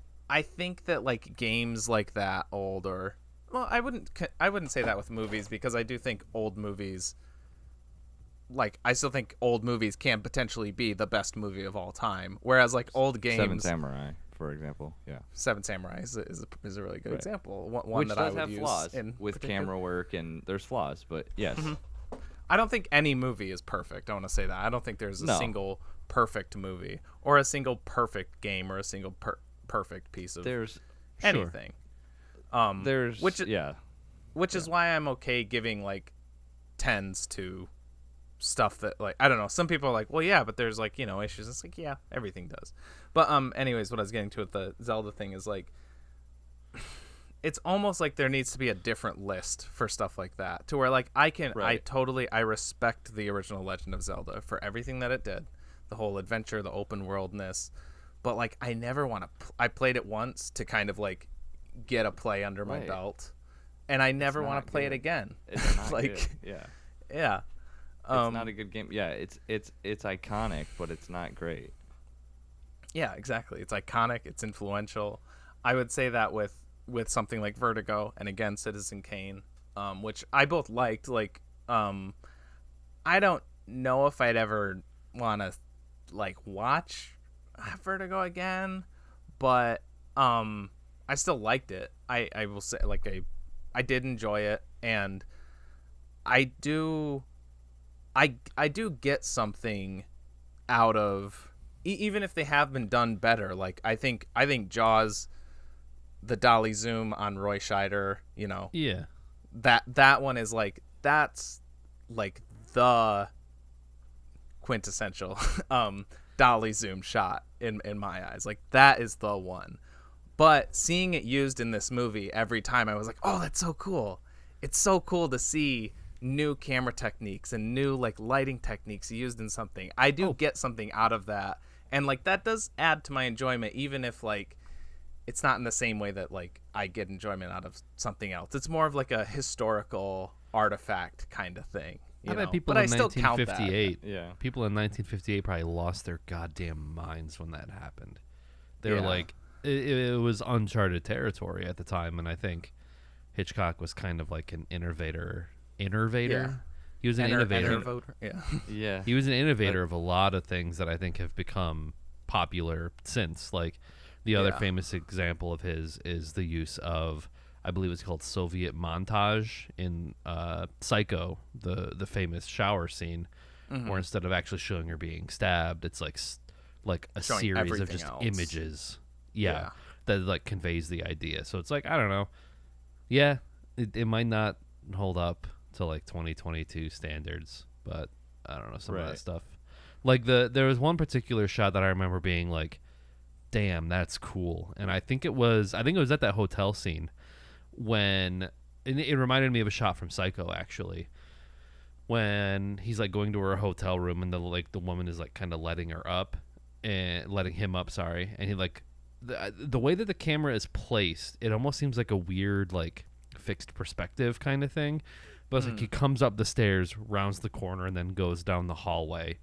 C: that like games like that old, or, well, I wouldn't say that with movies, because I do think old movies, like, I still think old movies can potentially be the best movie of all time, whereas like old games,
A: Seven Samurai, for example, yeah.
C: Seven Samurai is a really good example. One
A: which
C: that
A: does
C: I would
A: have
C: use
A: flaws with
C: particular
A: camera work, and there's flaws, but yes.
C: I don't think any movie is perfect. I want to say that. I don't think there's a single perfect movie, or a single perfect game, or a single perfect piece of anything. Which is why I'm okay giving like 10s to stuff that, like, I don't know, some people are like, well, yeah, but there's like, issues. It's like, yeah, everything does. But anyways, what I was getting to with the Zelda thing is like, it's almost like there needs to be a different list for stuff like that, to where like I respect the original Legend of Zelda for everything that it did, the whole adventure, the open worldness, but like I never want to I played it once to kind of like get a play under my belt, and I never want to play it again.
A: It's not
C: like
A: good.
C: Yeah.
A: It's not a good game. Yeah, it's iconic, but it's not great.
C: Yeah, exactly. It's iconic, it's influential. I would say that with something like Vertigo, and again Citizen Kane, which I both liked. Like, I don't know if I'd ever want to like watch Vertigo again, but I still liked it. I will say, like, I did enjoy it, and I do get something out of, even if they have been done better. Like, I think Jaws, the dolly zoom on Roy Scheider,
B: Yeah.
C: That one is like, that's like the quintessential dolly zoom shot in my eyes. Like, that is the one. But seeing it used in this movie every time, I was like, oh, that's so cool. It's so cool to see new camera techniques and new like lighting techniques used in something, I do get something out of that. And like that does add to my enjoyment, even if like it's not in the same way that like I get enjoyment out of something else. It's more of like a historical artifact kind of thing.
B: I bet people
C: but
B: in
C: I still count that.
B: 1958,
A: Yeah.
B: people in 1958 probably lost their goddamn minds when that happened. They were like, it was uncharted territory at the time, and I think Hitchcock was kind of like an innovator.
C: Yeah.
B: He was an innovator.
C: Yeah.
A: Yeah.
B: He was an innovator of a lot of things that I think have become popular since. Like the other famous example of his is the use of, I believe it's called Soviet montage in Psycho, the famous shower scene, where instead of actually showing her being stabbed, it's like a
C: Showing
B: series of
C: everything
B: just
C: else.
B: images.
C: Yeah.
B: That like conveys the idea. So it's like, I don't know. Yeah, it might not hold up to like 2022 standards, but I don't know, some of that stuff. Like there was one particular shot that I remember being like, damn, that's cool. And I think it was at that hotel scene when, and it reminded me of a shot from Psycho actually, when he's like going to her hotel room and the woman is like kind of letting him up, and he like the way that the camera is placed, it almost seems like a weird like fixed perspective kind of thing, but it's like he comes up the stairs, rounds the corner, and then goes down the hallway,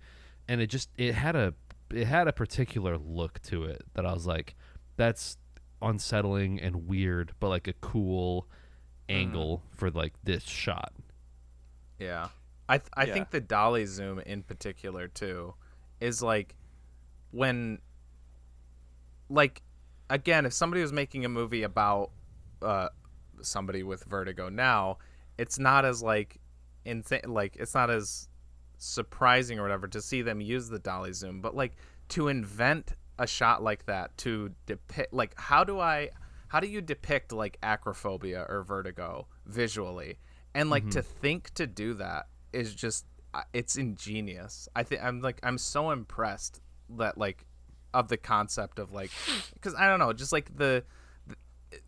B: and it had a particular look to it that I was like, that's unsettling and weird, but like a cool angle for like this shot.
C: Yeah. I think the dolly zoom in particular too is like when, like, again, if somebody was making a movie about somebody with vertigo now, it's not as like it's not as surprising or whatever to see them use the dolly zoom, but like to invent a shot like that to depict, like, how do you depict like acrophobia or vertigo visually, and like to think to do that is just, it's ingenious. I'm so impressed that like of the concept of like, because I don't know, just like the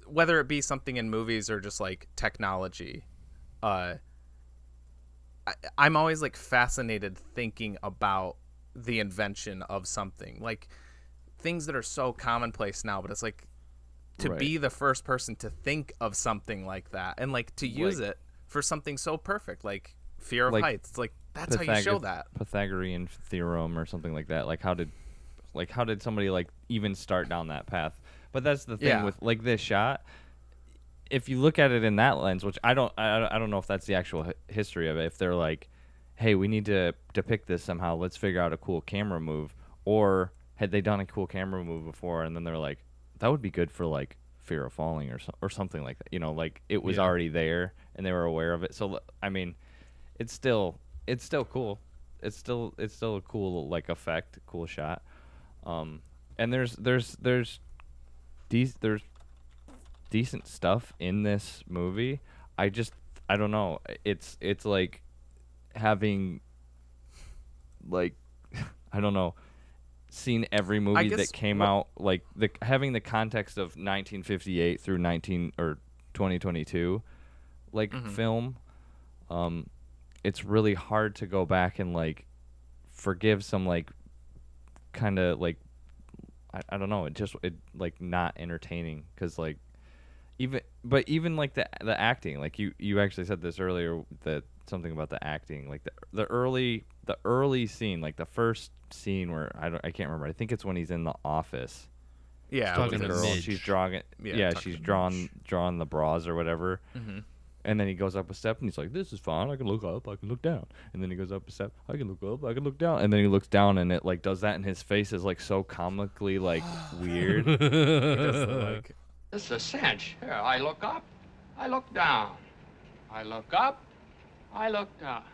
C: whether it be something in movies or just like technology, I'm always like fascinated thinking about the invention of something, like things that are so commonplace now, but it's like to be the first person to think of something like that and like to use it for something so perfect, like fear of heights. It's like, that's how you show that.
A: Pythagorean theorem or something like that. Like how did somebody like even start down that path? But that's the thing with like this shot. If you look at it in that lens, which I don't know if that's the actual history of it. If they're like, hey, we need to depict this somehow, let's figure out a cool camera move, or had they done a cool camera move before, and then they're like, that would be good for like fear of falling or something like that. You know, like it was already there and they were aware of it. So I mean, it's still cool. It's still a cool like effect, cool shot. And there's decent stuff in this movie. I don't know. It's like having like I don't know, seen every movie that came out, like having the context of 1958 through 2022 like film. It's really hard to go back and like forgive some like kind of like I don't know, it like not entertaining, because like even like the acting, like you actually said this earlier, that something about the acting, like the early scene, like the first scene where I can't remember, I think it's when he's in the office,
B: talking
A: with the
B: to
A: girl,
B: Midge.
A: she's drawing it, she's drawing the bras or whatever. And then he goes up a step and he's like, this is fine, I can look up, I can look down. And then he goes up a step, I can look up, I can look down. And then he looks down and it like does that, and his face is like so comically like weird. He does the, like,
D: This is a cinch. Here, I look up, I look down. I look up, I look down.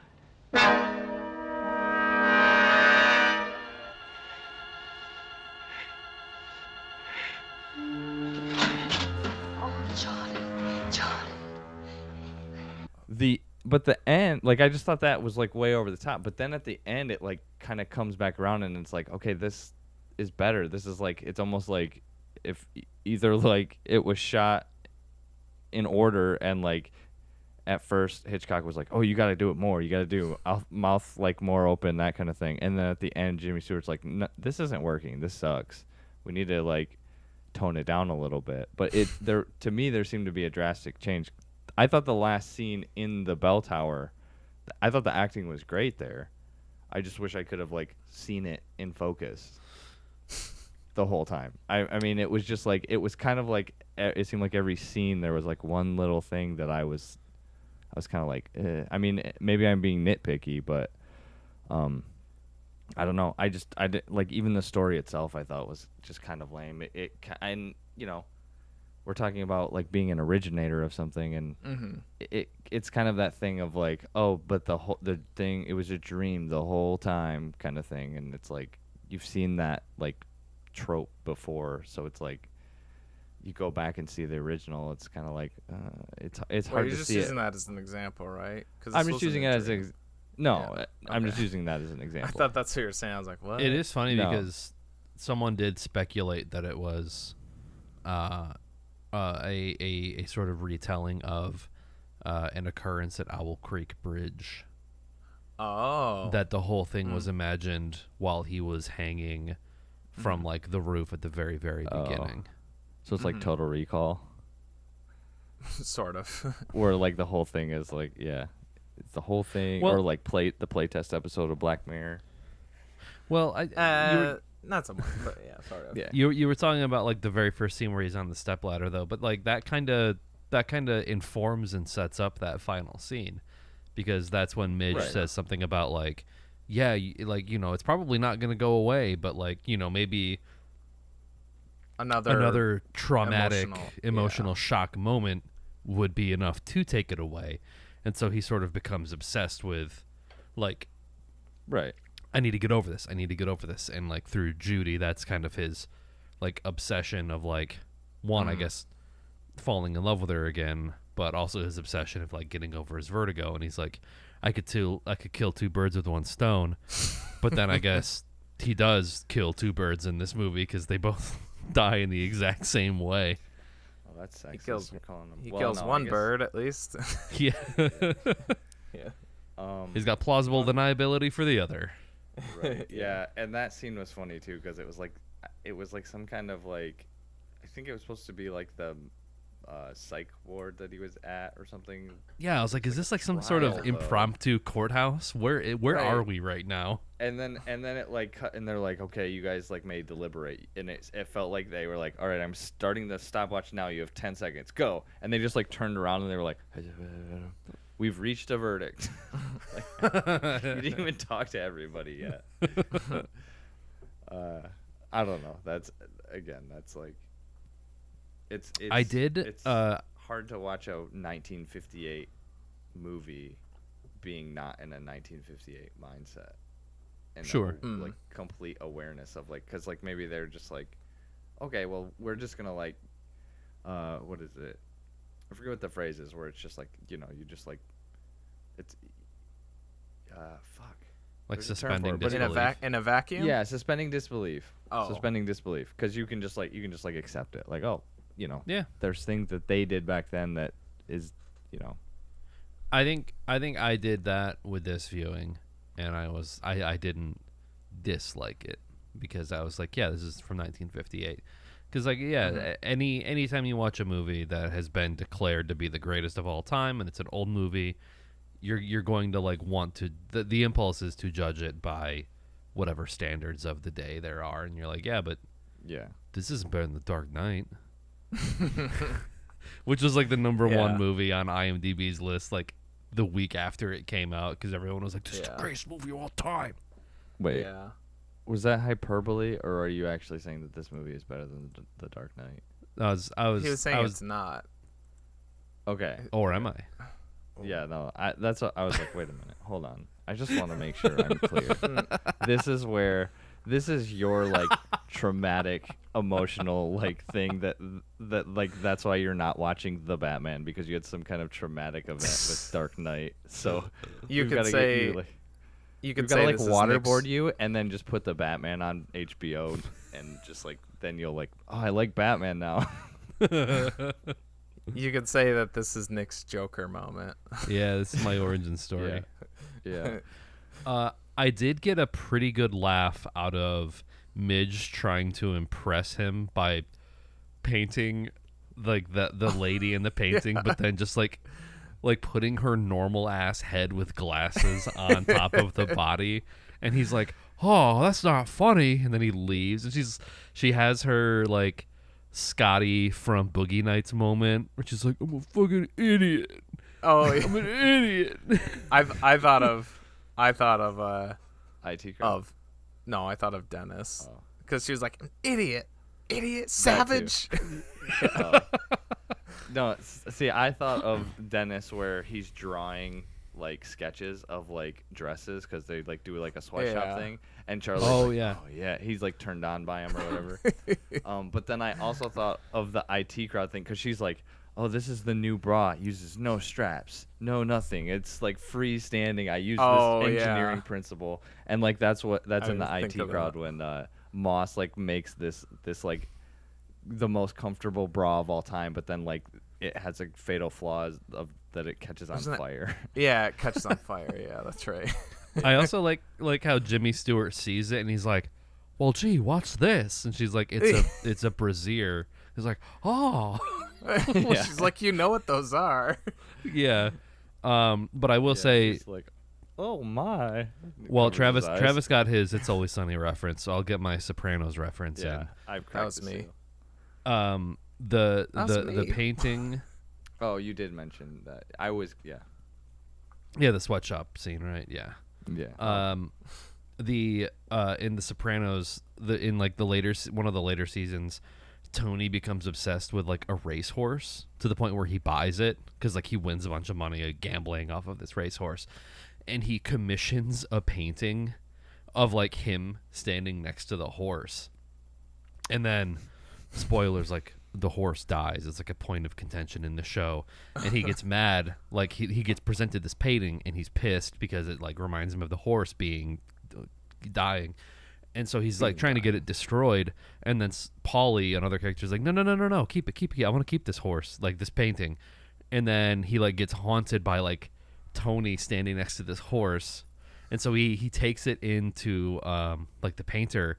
A: But the end, like I just thought that was like way over the top. But then at the end, it like kind of comes back around and it's like, okay, this is better. This is like, it's almost like if either like it was shot in order and like at first Hitchcock was like, "Oh, you got to do it more. You got to do mouth like more open, that kind of thing." And then at the end, Jimmy Stewart's like, no, "This isn't working. This sucks. We need to like tone it down a little bit." But to me there seemed to be a drastic change. I thought the last scene in the bell tower, I thought the acting was great there. I just wish I could have like seen it in focus the whole time. I mean, it was just like, it was kind of like, it seemed like every scene there was like one little thing that I was kind of like, I mean, maybe I'm being nitpicky, but I don't know. I did, like, even the story itself I thought was just kind of lame. And you know, we're talking about like being an originator of something, and it's kind of that thing of like, oh, but the thing, it was a dream the whole time kind of thing, and it's like you've seen that like trope before, so it's like you go back and see the original, it's kind of like it's hard to see it.
C: You're just using that as an example, right?
A: I'm just using it as
C: Yeah.
A: I'm
C: Okay.
A: just using that as an
C: I
A: example.
C: thought that's what you were saying. I was like, what?
B: It is funny
A: No.
B: because someone did speculate that it was a sort of retelling of an occurrence at Owl Creek Bridge.
C: Oh.
B: That the whole thing was imagined while he was hanging from like the roof at the very, very beginning.
A: So it's like Total Recall,
C: Sort of.
A: where like the whole thing is like, yeah, it's the whole thing,
B: Well-
A: or like the playtest episode of Black Mirror.
B: Well,
C: Not so much, but yeah, sort of.
A: Yeah.
B: you were talking about like the very first scene where he's on the stepladder though, but like that kind of informs and sets up that final scene, because that's when Midge
A: Right.
B: says something about like, yeah, like, you know, it's probably not going to go away, but like, you know, maybe another traumatic emotional shock moment would be enough to take it away. And so he sort of becomes obsessed with like,
A: Right.
B: I need to get over this. I need to get over this. And like through Judy, that's kind of his like obsession of like, one, I guess, falling in love with her again, but also his obsession of like getting over his vertigo. And he's like, I could kill two birds with one stone. But then I guess he does kill two birds in this movie because they both die in the exact same way.
A: Oh, that's sexist.
C: kills-
A: We're calling him.
C: He
A: Well,
C: kills
A: no, I
C: one
A: guess-
C: bird at least.
B: Yeah.
C: Yeah.
B: He's got plausible deniability for the other.
A: Right. Yeah, and that scene was funny too because it was like some kind of like, I think it was supposed to be like the psych ward that he was at or something.
B: Yeah, I was like, is this like some sort of
A: trial, though.
B: impromptu courthouse? Where
A: Right.
B: are we right now?
A: And then it like cut, and they're like, okay, you guys like may deliberate, and it felt like they were like, all right, I'm starting the stopwatch now. You have 10 seconds, go. And they just like turned around and they were like, we've reached a verdict. Like, you didn't even talk to everybody yet. I don't know. That's like, it's
B: I did,
A: It's hard to watch a 1958 movie being not in a 1958 mindset. And
B: Sure.
A: like complete awareness of like, because like maybe they're just like, okay, well, we're just gonna like, what is it? I forget what the phrase is, where it's just like, you know, you just like, it's fuck.
B: Like
A: There's a term
B: suspending
A: for it, but
B: disbelief.
C: In a vacuum?
A: Yeah, suspending disbelief.
C: Oh.
A: Suspending disbelief, because you can just like accept it, like, oh, you know,
B: Yeah.
A: there's things that they did back then that is, you know.
B: I think I did that with this viewing, and I didn't dislike it because I was like, yeah, this is from 1958. Because like, yeah, anytime you watch a movie that has been declared to be the greatest of all time and it's an old movie, you're going to like want to, the impulse is to judge it by whatever standards of the day there are, and you're like, yeah, but
A: Yeah.
B: this isn't better than The Dark Knight. Which was like the number one movie on IMDb's list like the week after it came out, because everyone was like, this is the greatest movie of all time.
A: Wait,
C: Yeah.
A: was that hyperbole, or are you actually saying that this movie is better than The Dark Knight?
B: I was
C: He was saying
B: I
C: it's not.
A: Okay.
B: or am I?
A: Yeah, no, that's what I was like, wait a minute, hold on. I just want to make sure I'm clear. This is your like traumatic emotional like thing that like that's why you're not watching The Batman, because you had some kind of traumatic event with Dark Knight. So
C: You
A: we've
C: could
A: gotta
C: say
A: get you, like,
C: you could
A: we've gotta
C: say
A: like
C: this is
A: waterboard
C: Nick's-
A: you and then just put The Batman on HBO and just like then you'll like, oh, I like Batman now.
C: You could say that this is Nick's Joker moment.
B: Yeah, this is my origin story.
A: Yeah.
B: I did get a pretty good laugh out of Midge trying to impress him by painting like the lady in the painting, but then just like putting her normal ass head with glasses on top of the body, and he's like, "Oh, that's not funny," and then he leaves, and she has her like Scotty from Boogie Nights moment, where she's like, "I'm a fucking idiot.
C: Oh,
B: I'm an idiot."
C: I thought of
A: IT crowd.
C: I thought of Dennis,
A: Oh.
C: because she was like, an idiot, savage.
A: No, see, I thought of Dennis where he's drawing like sketches of like dresses because they like do like a sweatshop
C: Yeah.
A: thing, and Charlie's
B: Oh,
A: like,
B: yeah.
A: oh yeah, he's like turned on by him or whatever. But then I also thought of the IT crowd thing because she's like, oh, this is the new bra. It uses no straps, no nothing. It's like freestanding. I use
C: Oh,
A: this
C: yeah.
A: engineering principle, and like that's in the
C: didn't
A: IT
C: think of
A: crowd
C: that.
A: when Moss like makes this like the most comfortable bra of all time, but then like it has a fatal flaw of that it catches on
C: Isn't it-
A: fire.
C: Yeah, it catches on fire. Yeah, that's right.
B: I also like how Jimmy Stewart sees it and he's like, "Well, gee, what's this?" And she's like, "It's a brassiere." He's like, "Oh."
C: Well, she's like, you know what those are.
B: Yeah. But I will say,
A: Just like, oh my.
B: well,
A: Covers his eyes.
B: Travis got his "It's Always Sunny" reference, so I'll get my Sopranos reference
A: Yeah, I've
C: That
A: cracked
C: was
A: the
C: me.
A: seal.
B: in. The
C: That's
B: the
C: me.
B: painting,
A: Oh, you did mention that. I was
B: yeah, the sweatshop scene, right? Yeah.
A: yeah.
B: The in the Sopranos, in like one of the later seasons, Tony becomes obsessed with like a racehorse to the point where he buys it because like he wins a bunch of money gambling off of this racehorse, and he commissions a painting of like him standing next to the horse, and then spoilers, like the horse dies. It's like a point of contention in the show, and he gets mad. Like he gets presented this painting and he's pissed because it like reminds him of the horse dying. And so he's like trying to get it destroyed, and then Paulie, another character, is like, no, keep it. I want to keep this horse, like this painting. And then he like gets haunted by like Tony standing next to this horse, and so he takes it into like the painter,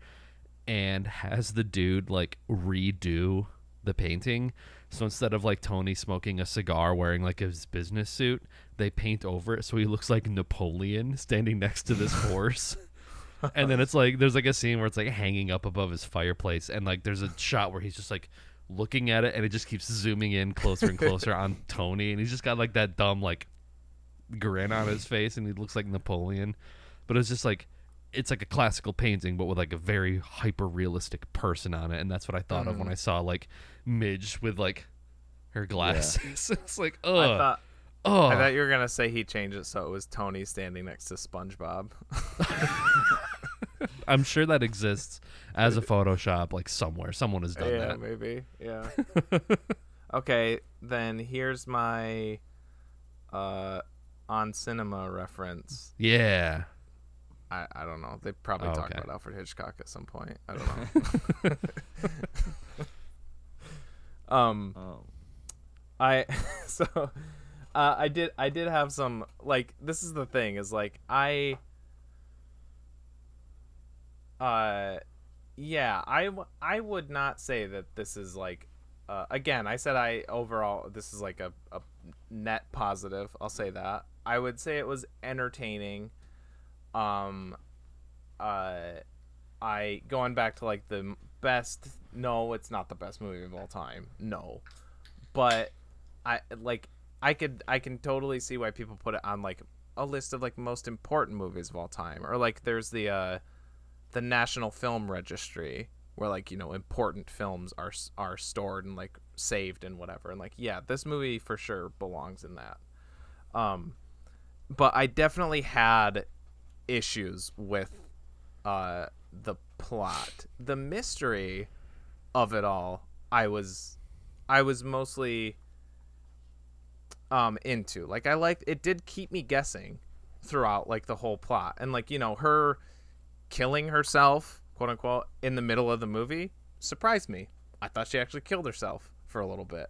B: and has the dude like redo the painting. So instead of like Tony smoking a cigar wearing like his business suit, they paint over it so he looks like Napoleon standing next to this horse. And then it's like there's like a scene where it's like hanging up above his fireplace, and like there's a shot where he's just like looking at it, and it just keeps zooming in closer and closer on Tony, and he's just got like that dumb like grin on his face, and he looks like Napoleon. But it's just like it's like a classical painting, but with like a very hyper realistic person on it, and that's what I thought of when I saw like Midge with like her glasses. It's like,
C: I thought you were gonna say he changed it so it was Tony standing next to SpongeBob.
B: I'm sure that exists as a Photoshop, like somewhere. Someone has done
C: Yeah,
B: that.
C: maybe. Yeah. Okay, then here's my on cinema reference.
B: Yeah.
C: I don't know. They probably
B: Oh,
C: talk
B: okay.
C: about Alfred Hitchcock at some point. I don't know.
A: Oh.
C: I did have some, like, this is the thing, is like I would not say that this is like again, I said overall this is like a net positive. I'll say that. I would say it was entertaining. I going back to like the best. No, it's not the best movie of all time. No, but I can totally see why people put it on like a list of like most important movies of all time, or like there's the National Film Registry where like, you know, important films are stored and like saved and whatever, and like, yeah, this movie for sure belongs in that. But I definitely had issues with the plot, the mystery of it all. I was mostly into, like, I liked it. Did keep me guessing throughout like the whole plot, and like, you know, her killing herself, quote unquote, in the middle of the movie surprised me. I thought she actually killed herself for a little bit.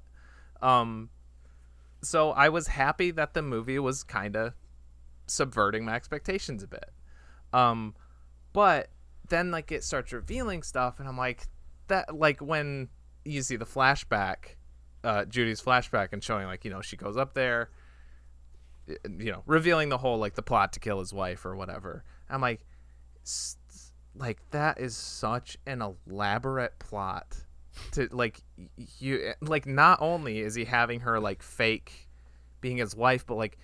C: So I was happy that the movie was kind of subverting my expectations a bit. But then like it starts revealing stuff, and I'm like, that like when you see the flashback, Judy's flashback, and showing like, you know, she goes up there, you know, revealing the whole like the plot to kill his wife or whatever. I'm like, that is such an elaborate plot to like, you like, not only is he having her like fake being his wife, but like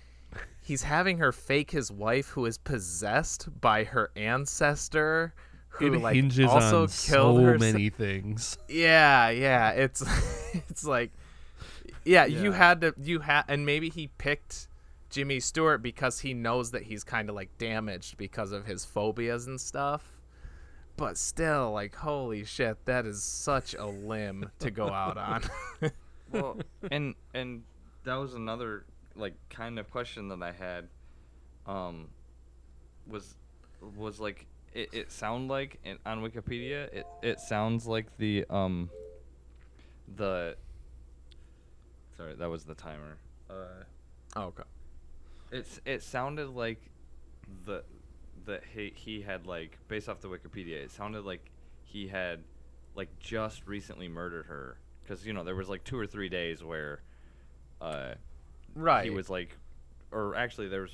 C: he's having her fake his wife who is possessed by her ancestor who
B: It
C: like
B: hinges
C: also
B: on
C: killed
B: so
C: her
B: many things.
C: yeah, it's it's like, yeah, you
A: Yeah.
C: had and maybe he picked Jimmy Stewart because he knows that he's kind of like damaged because of his phobias and stuff. But still, like, holy shit, that is such a limb to go out on.
A: Well, and that was another like kind of question that I had. Was like it sound like on Wikipedia it sounds like the sorry, that was the timer.
C: Okay.
A: It sounded like that he had, like, based off the Wikipedia, it sounded like he had like just recently murdered her, because, you know, there was like 2 or 3 days where
C: Right.
A: he was like, or actually there was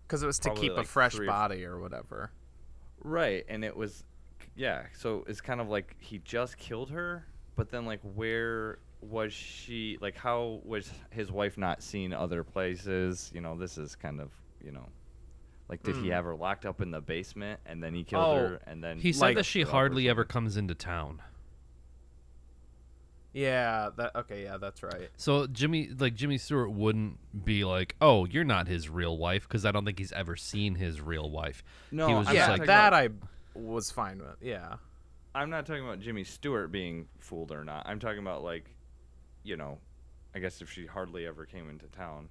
C: Because it was to
A: probably
C: keep a
A: like
C: fresh
A: 3 or
C: body or whatever.
A: right, and it was, yeah, so it's kind of like he just killed her, but then like where was she, like how was his wife not seen other places, you know? This is kind of, you know, like, did he have her locked up in the basement and then he killed her, and then
B: He said
C: Like-
B: that she
A: up or
B: hardly ever
A: something?
B: comes into town.
C: Yeah, yeah, that's right.
B: So Jimmy Stewart wouldn't be like, "Oh, you're not his real wife," because I don't think he's ever seen his real wife.
A: No,
B: he was
A: I'm
B: just
C: Yeah,
A: not
B: like,
A: talking
C: that
A: about-
C: I was fine with. Yeah.
A: I'm not talking about Jimmy Stewart being fooled or not. I'm talking about, like, you know, I guess if she hardly ever came into town.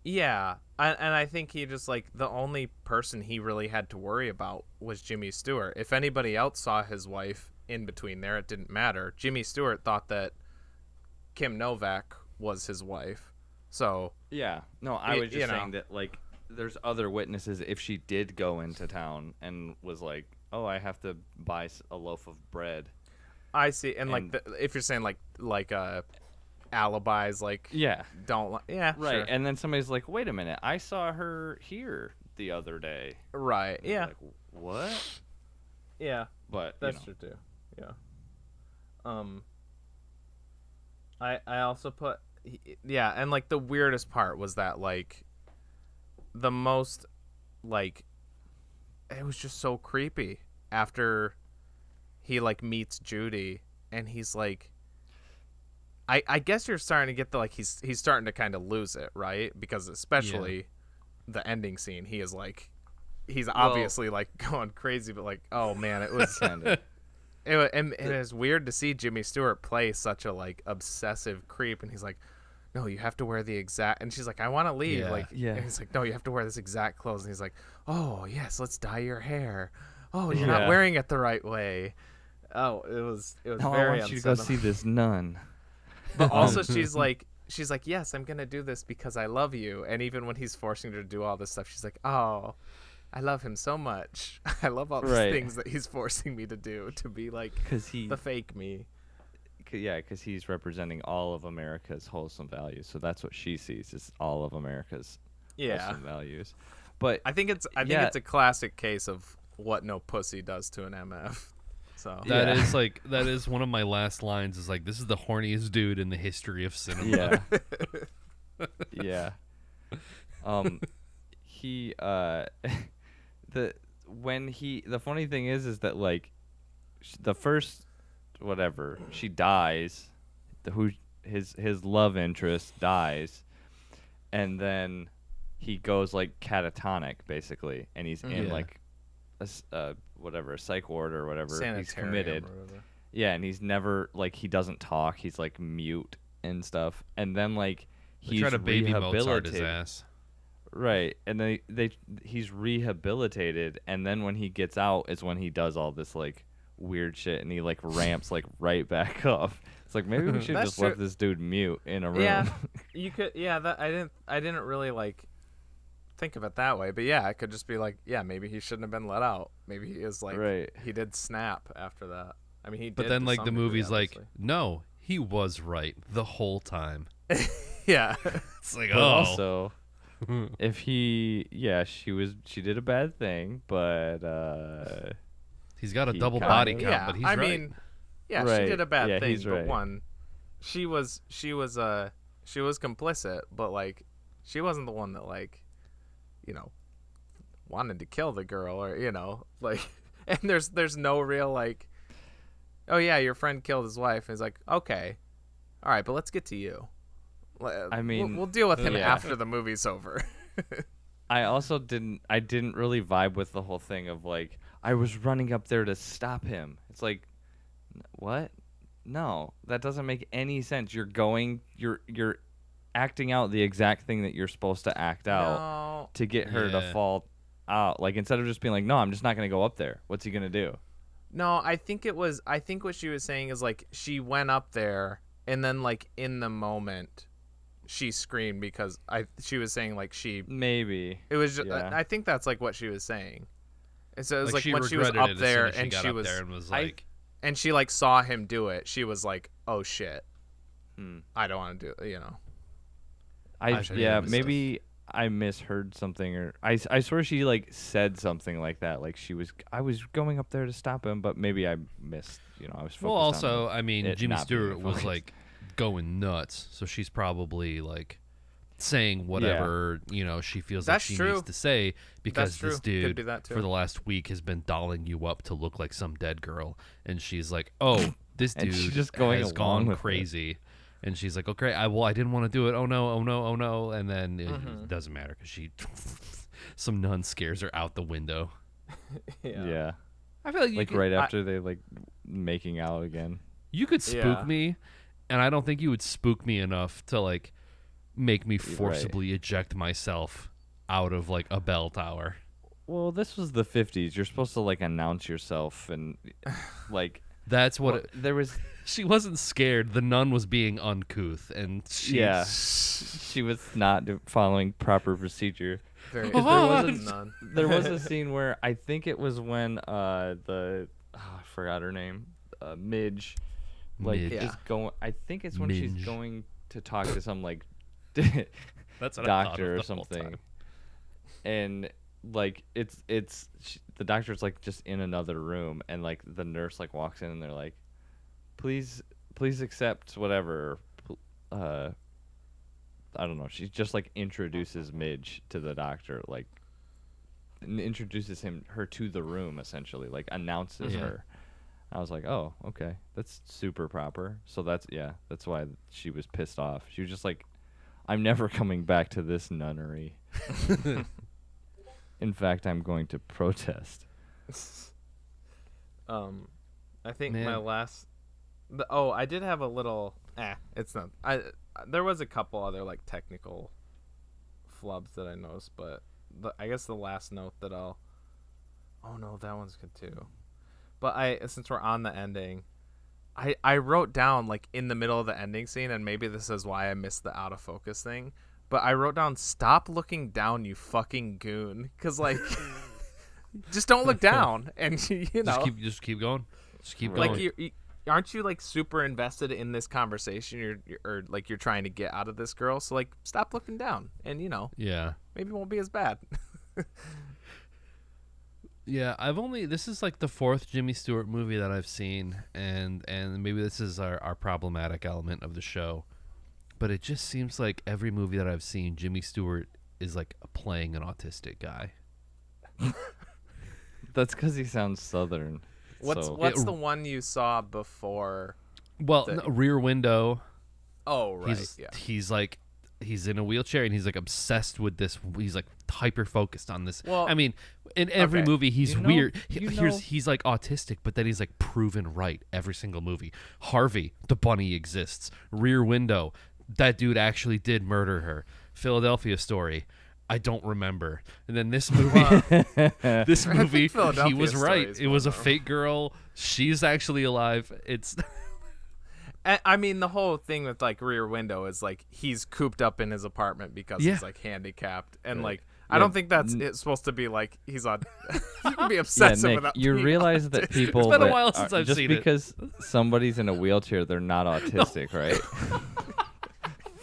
C: Yeah, and I think he just, like, the only person he really had to worry about was Jimmy Stewart. If anybody else saw his wife in between there, it didn't matter. Jimmy Stewart thought that Kim Novak was his wife. So,
A: Yeah. No, I was
C: you
A: just
C: know.
A: saying that, like, there's other witnesses if she did go into town and was like, oh, I have to buy a loaf of bread.
C: I see. And, like,
A: And-
C: if you're saying, like alibis, like,
A: Yeah.
C: yeah,
A: Right.
C: sure.
A: And then somebody's like, wait a minute, I saw her here the other day.
C: Right,
A: And you're
C: yeah.
A: Like, what?
C: Yeah.
A: But,
C: That's
A: you know.
C: true too. Yeah. I also put, yeah, and like the weirdest part was that, like, the most, like, it was just so creepy after he like meets Judy, and he's like, I guess you're starting to get the, like, he's starting to kind of lose it, right? Because especially the ending scene, he is like, he's obviously like going crazy, but like, oh man, it was
A: Kind of.
C: and it was weird to see Jimmy Stewart play such a, like, obsessive creep, and he's like, no, you have to wear the exact, and she's like, I want to leave.
B: Yeah.
C: Like,
A: Yeah.
C: and he's like, no, you have to wear this exact clothes. And he's like, oh yes, let's dye your hair. Oh, you're
A: Yeah.
C: not wearing it the right way. Oh, it was
A: No, I
C: very
A: want you to go
C: unsettling.
A: see this nun.
C: But also she's like, yes, I'm gonna do this because I love you. And even when he's forcing her to do all this stuff, she's like, oh, I love him so much. I love all these
A: Right.
C: things that he's forcing me to do, to be like
A: Because he,
C: the fake me.
A: yeah, because he's representing all of America's wholesome values. So that's what she sees, is all of America's
C: Yeah.
A: wholesome values. But
C: I think it's
A: Yeah.
C: a classic case of what no pussy does to an MF. So
B: That
A: Yeah.
B: is like that is one of my last lines. Is like, this is the horniest dude in the history of cinema.
A: yeah, yeah. He the funny thing is that, like, the first whatever, she dies, his love interest dies, and then he goes like catatonic basically, and he's in
B: Yeah.
A: like a whatever, a psych ward or whatever. He's
C: sanitarium
A: committed.
C: or whatever.
A: Yeah, and he's never, like, he doesn't talk. He's like mute and stuff. And then, like,
B: They
A: he's
B: try to baby Mozart his
A: rehabilitated.
B: ass.
A: Right, and then he's rehabilitated, and then when he gets out is when he does all this, like, weird shit, and he, like, ramps like right back up. It's like maybe we should
C: That's
A: just let
C: true.
A: this dude mute in a room.
C: Yeah, you could. Yeah, that I didn't really like think of it that way. But yeah, it could just be like, yeah, maybe he shouldn't have been let out. Maybe he is like,
A: Right.
C: he did snap after that. I mean, he did.
B: But then
C: to
B: like
C: some
B: the
C: degree,
B: movie's like,
C: obviously.
B: no, he was right the whole time.
C: Yeah.
B: It's like,
A: But
B: oh,
A: also, if she did a bad thing, but
B: he's got a
A: he
B: double
A: kinda-
B: body count,
C: Yeah,
B: but he's
C: I
B: right.
C: mean, yeah, she
A: Right.
C: did a bad
A: Yeah,
C: thing,
A: he's
C: but
A: right.
C: one, she was complicit, but like, she wasn't the one that like, you know, wanted to kill the girl, or you know, like, and there's no real like, oh yeah, your friend killed his wife. And it's like, okay, all right, but let's get to you.
A: I mean,
C: we'll deal with him
A: yeah.
C: after the movie's over.
A: I also didn't really vibe with the whole thing of like I was running up there to stop him. It's like, what? No, that doesn't make any sense. You're acting out the exact thing that you're supposed to act out
C: No.
A: to get her to
B: Yeah.
A: fall out. Like instead of just being like, no, I'm just not gonna go up there. What's he gonna do?
C: No, I think what she was saying is like she went up there and then like in the moment she screamed because she was saying like
A: Maybe.
C: it was just
A: Yeah.
C: I think that's like what she was saying. And so it was like
B: she
C: when she was
B: regretted
C: up
B: it
C: there
B: as soon as
C: and
B: got
C: she
B: up
C: was
B: there and was
A: I-
B: like,
C: and she like saw him do it, she was like, "Oh shit.
A: Hmm.
C: I don't want to do it," you know.
A: Yeah,
B: missed
A: maybe I misheard something, or I swear she like said something like that. Like I was going up there to stop him, but maybe I missed. I was focused
B: well, also,
A: on
B: I mean,
A: it
B: Jimmy
A: not being
B: Stewart was
A: focused.
B: like going nuts, so she's probably like saying whatever she feels like
C: That's
B: she
C: true.
B: needs to say because
C: That's true.
B: this
C: Could
B: dude
C: be that too.
B: for the last week has been dolling you up to look like some dead girl, and she's like, "Oh, this
A: And
B: dude
A: she's just going
B: has
A: along
B: gone
A: with it.
B: crazy." And she's like, "Okay, I didn't want to do it. Oh no, oh no, oh no!" And then
C: Mm-hmm.
B: it doesn't matter because some nun scares her out the window.
A: yeah,
B: I feel like you
A: like
B: could,
A: right after they like making out again.
B: you could spook
C: Yeah.
B: me, and I don't think you would spook me enough to like make me forcibly eject myself out of like a bell tower.
A: Well, this was the 50s. You're supposed to like announce yourself and like
B: That's what
A: there was.
B: she wasn't scared. The nun was being uncouth, and she
A: Yeah, she was not following proper procedure.
C: Very
A: There was a-
C: none.
A: There was a scene where I think it was when I forgot her name, Midge, like
B: Midge.
A: is
C: Yeah.
A: going. I think it's when she's
B: Midge.
A: going to talk to some like
B: That's what I thought
A: doctor
B: of
A: or
B: the whole
A: something,
B: time.
A: and like the doctor's like just in another room, and like the nurse like walks in and they're like, please accept whatever. I don't know. She just like introduces Midge to the doctor, like introduces her to the room, essentially, like announces
B: Yeah.
A: her. I was like, oh, okay, that's super proper. So that's why she was pissed off. She was just like, I'm never coming back to this nunnery. In fact, I'm going to protest.
C: I think
B: Man.
C: my last. I did have a little. It's not. There was a couple other like technical flubs that I noticed, but I guess the last note that I'll. Oh no, that one's good too. But since we're on the ending, I wrote down like in the middle of the ending scene, and maybe this is why I missed the out of focus thing. But I wrote down, "Stop looking down, you fucking goon," because like, just don't look down, and you know,
B: Just keep going. Just keep
A: Right.
B: going.
C: like aren't you like super invested in this conversation or like you're trying to get out of this girl, so like stop looking down, and you know,
B: Yeah.
C: maybe it won't be as bad.
B: Yeah, this is like the fourth Jimmy Stewart movie that I've seen, and maybe this is our problematic element of the show, but it just seems like every movie that I've seen, Jimmy Stewart is like playing an autistic guy.
A: That's because he sounds southern.
C: What's
A: so.
C: the one you saw before?
B: Well,
C: The-
B: Rear Window,
C: Oh right,
B: he's in a wheelchair and he's like obsessed with this. He's like hyper focused on this.
C: Well,
B: I mean, in every
C: okay.
B: movie he's
A: You know-
B: weird.
A: you know-
B: He's like autistic, but then he's like proven right every single movie. Harvey, the bunny exists. Rear Window, that dude actually did murder her. Philadelphia Story, I don't remember. And then this movie, this movie, he
C: Philadelphia
B: was
C: Story
B: right.
C: is
B: It was a
C: more
B: fake girl. She's actually alive. It's
C: I mean, the whole thing with like Rear Window is like he's cooped up in his apartment because
B: Yeah.
C: he's like handicapped, and
A: Right.
C: like I
A: Yeah,
C: don't think that's it's supposed to be like he's on. You can be obsessive
A: Nick,
C: without.
A: you
C: being
A: realize that
C: autistic.
A: people
B: It's been a
A: that
B: while
A: are-
B: since I've
A: just
B: seen it.
A: because somebody's in a wheelchair, they're not autistic, right?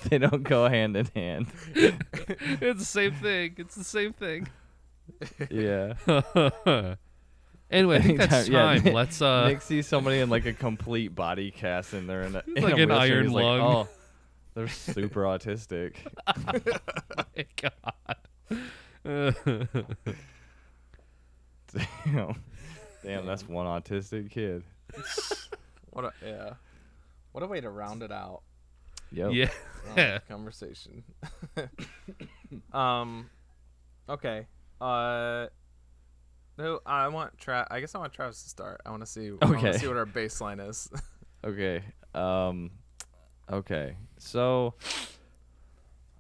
A: They don't go hand in hand.
B: It's the same thing. It's the same thing.
A: Yeah.
B: Anyway, I think that's
A: Anytime- yeah,
B: time.
A: Nick-
B: Let's
A: Nick sees somebody in like a complete body cast and they're in a, in
B: like
A: a
B: an
A: wheelchair.
B: iron
A: He's
B: lung.
A: like, oh, they're super autistic.
B: my God.
A: Damn, that's one autistic kid.
C: What a way to round it out.
A: Yep.
B: Yeah.
C: Conversation. Okay. No, I want I guess I want Travis to start. I want to see. I want
A: Okay.
C: to see what our baseline is.
A: Okay. Okay. So,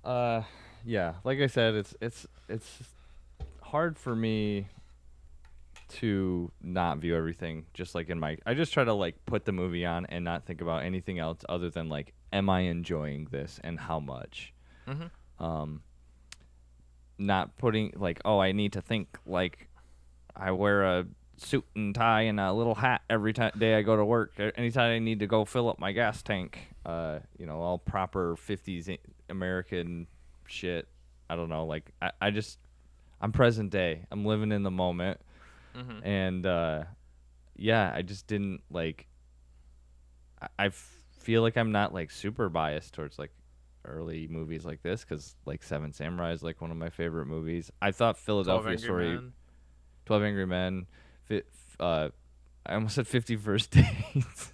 A: yeah, like I said, it's hard for me to not view everything just like in my. I just try to like put the movie on and not think about anything else other than like, am I enjoying this and how much?
C: Mm-hmm.
A: Not putting like, oh, I need to think like I wear a suit and tie and a little hat every day I go to work. Anytime I need to go fill up my gas tank, all proper 50s American shit. I don't know. Like I'm present day. I'm living in the moment.
C: Mm-hmm.
A: And yeah, I just didn't like. I feel like I'm not like super biased towards like early movies like this because like Seven Samurai is like one of my favorite movies. I thought Philadelphia Story, 12 Angry Men, I almost said 50 First Dates.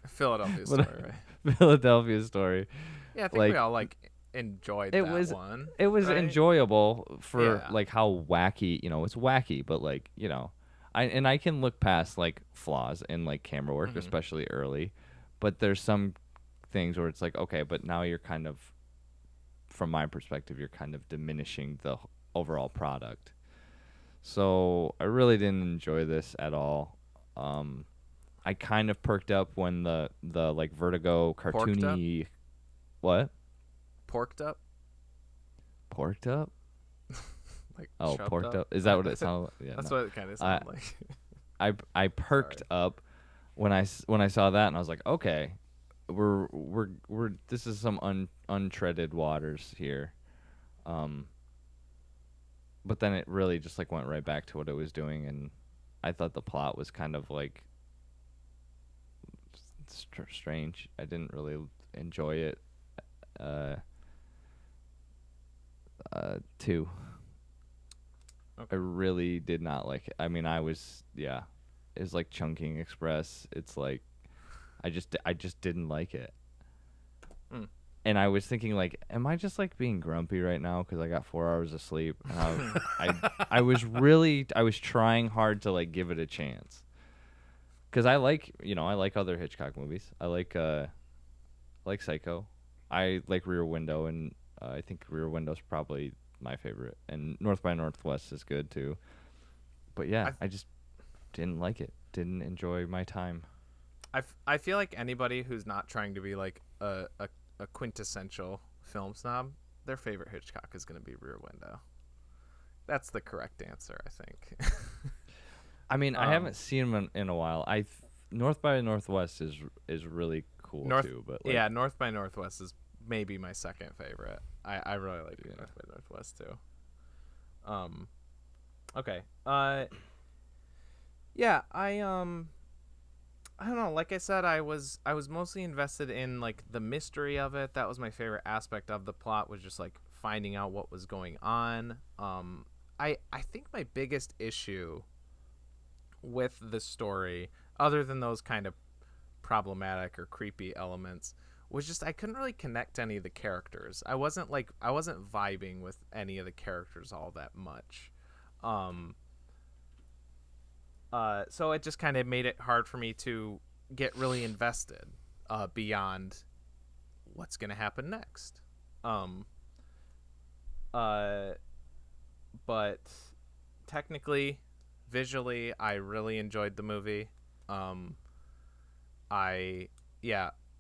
C: Philadelphia
A: But-
C: Story, right?
A: Philadelphia Story.
C: Yeah, I think
A: like,
C: we all like enjoyed
A: it
C: that
A: was-
C: one.
A: It was
C: right?
A: enjoyable for
C: Yeah.
A: like how wacky, it's wacky, but like, I can look past like flaws in like camera work,
C: Mhm.
A: especially early, but there's some things where it's like, okay, but now you're kind of, from my perspective, you're kind of diminishing the overall product. So I really didn't enjoy this at all. I kind of perked up when the like Vertigo cartoony, what?
C: Porked up,
A: Porked up?
C: like
A: Oh,
C: shoved
A: porked up. Is that what it sounds like? Yeah,
C: That's
A: no.
C: what it kind of sounded like.
A: I perked up when I saw that, and I was like, okay, we're this is some untreaded waters here. But then it really just like went right back to what it was doing, and I thought the plot was kind of like strange. I didn't really enjoy it. Too.
C: Okay.
A: I really did not like it. I mean, it was like Chungking Express. It's like, I just didn't like it.
C: Mm.
A: And I was thinking like, am I just like being grumpy right now because I got 4 hours of sleep? And I was trying hard to like give it a chance. Because I like other Hitchcock movies. I like Psycho. I like Rear Window, and I think Rear Window's probably my favorite. And North by Northwest is good too. But yeah, I just didn't like it. Didn't enjoy my time.
C: I feel like anybody who's not trying to be like a quintessential film snob, their favorite Hitchcock is going to be Rear Window. That's the correct answer, I think.
A: I mean, I haven't seen him in a while. North by Northwest is really cool too. But like,
C: yeah, North by Northwest is maybe my second favorite. I really like North by Northwest too. Okay. Yeah, I don't know. Like I said, I was mostly invested in like the mystery of it. That was my favorite aspect of the plot, was just like finding out what was going on. I think my biggest issue with the story, other than those kind of problematic or creepy elements, was just I couldn't really connect to any of the characters. I wasn't vibing with any of the characters all that much. So it just kind of made it hard for me to get really invested beyond what's going to happen next. But technically, visually, I really enjoyed the movie.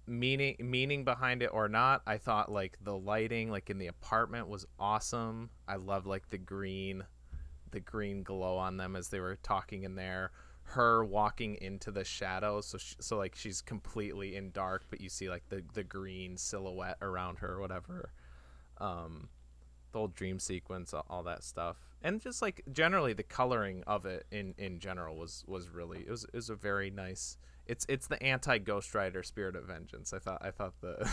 C: meaning behind it or not, I thought like the lighting like in the apartment was awesome. I loved like the green glow on them as they were talking in there. Her walking into the shadows, so like she's completely in dark, but you see like the green silhouette around her or whatever. The whole dream sequence, all that stuff, and just like generally the coloring of it in general was really it was a very nice. It's the anti Ghost Rider Spirit of Vengeance. I thought the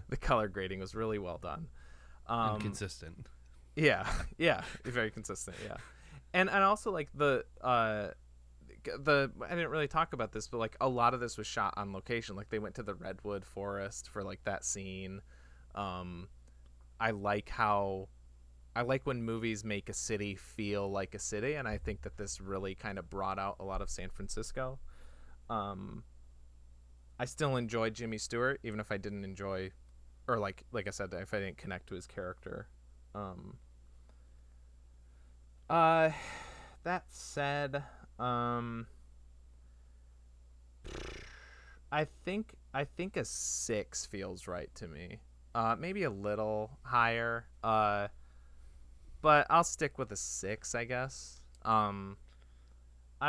C: the color grading was really well done.
B: And consistent.
C: Yeah, very consistent. Yeah, and also like the I didn't really talk about this, but like a lot of this was shot on location. Like they went to the redwood forest for like that scene. I like when movies make a city feel like a city, and I think that this really kind of brought out a lot of San Francisco. I still enjoyed Jimmy Stewart, even if I didn't enjoy, or like I said, if I didn't connect to his character. That said, I think a 6 feels right to me. Maybe a little higher. But I'll stick with a 6, I guess. I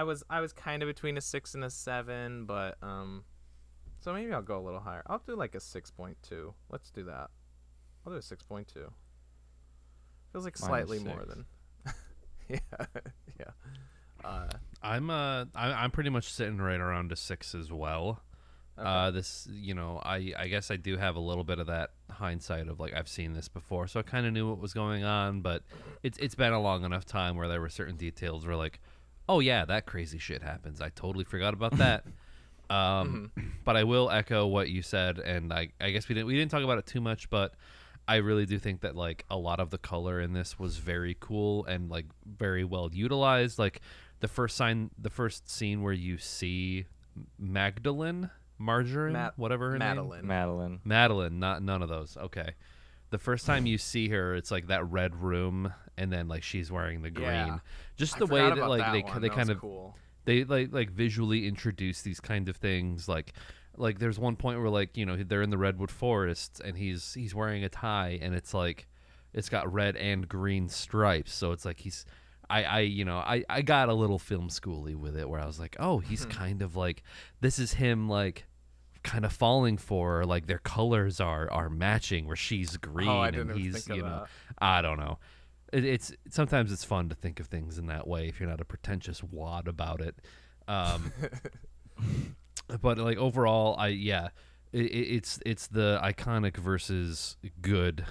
C: was kind of between a 6 and a 7, but so maybe I'll go a little higher. I'll do like a 6.2. Let's do that. I'll do a 6.2. Feels like slightly more than. yeah.
B: I'm pretty much sitting right around a 6 as well. Okay. This, I guess I do have a little bit of that hindsight of like I've seen this before, so I kind of knew what was going on, but it's been a long enough time where there were certain details where like, oh yeah, that crazy shit happens. I totally forgot about that. But I will echo what you said, and I guess we didn't talk about it too much, but I really do think that like a lot of the color in this was very cool and like very well utilized. Like the first scene where you see Margarine, whatever her name. Madeline, none of those. Okay. The first time you see her, it's like that red room, and then like she's wearing the green. Yeah. Just the way that like they kind of cool. They like visually introduce these kind of things. Like there's one point where like they're in the redwood forest, and he's wearing a tie, and it's like it's got red and green stripes. So it's like I got a little film schooly with it, where I was like, oh, he's kind of like, this is him like kind of falling for her, like their colors are matching, where she's green and he's I don't know. It's sometimes it's fun to think of things in that way if you're not a pretentious wad about it. But like overall, it's the iconic versus good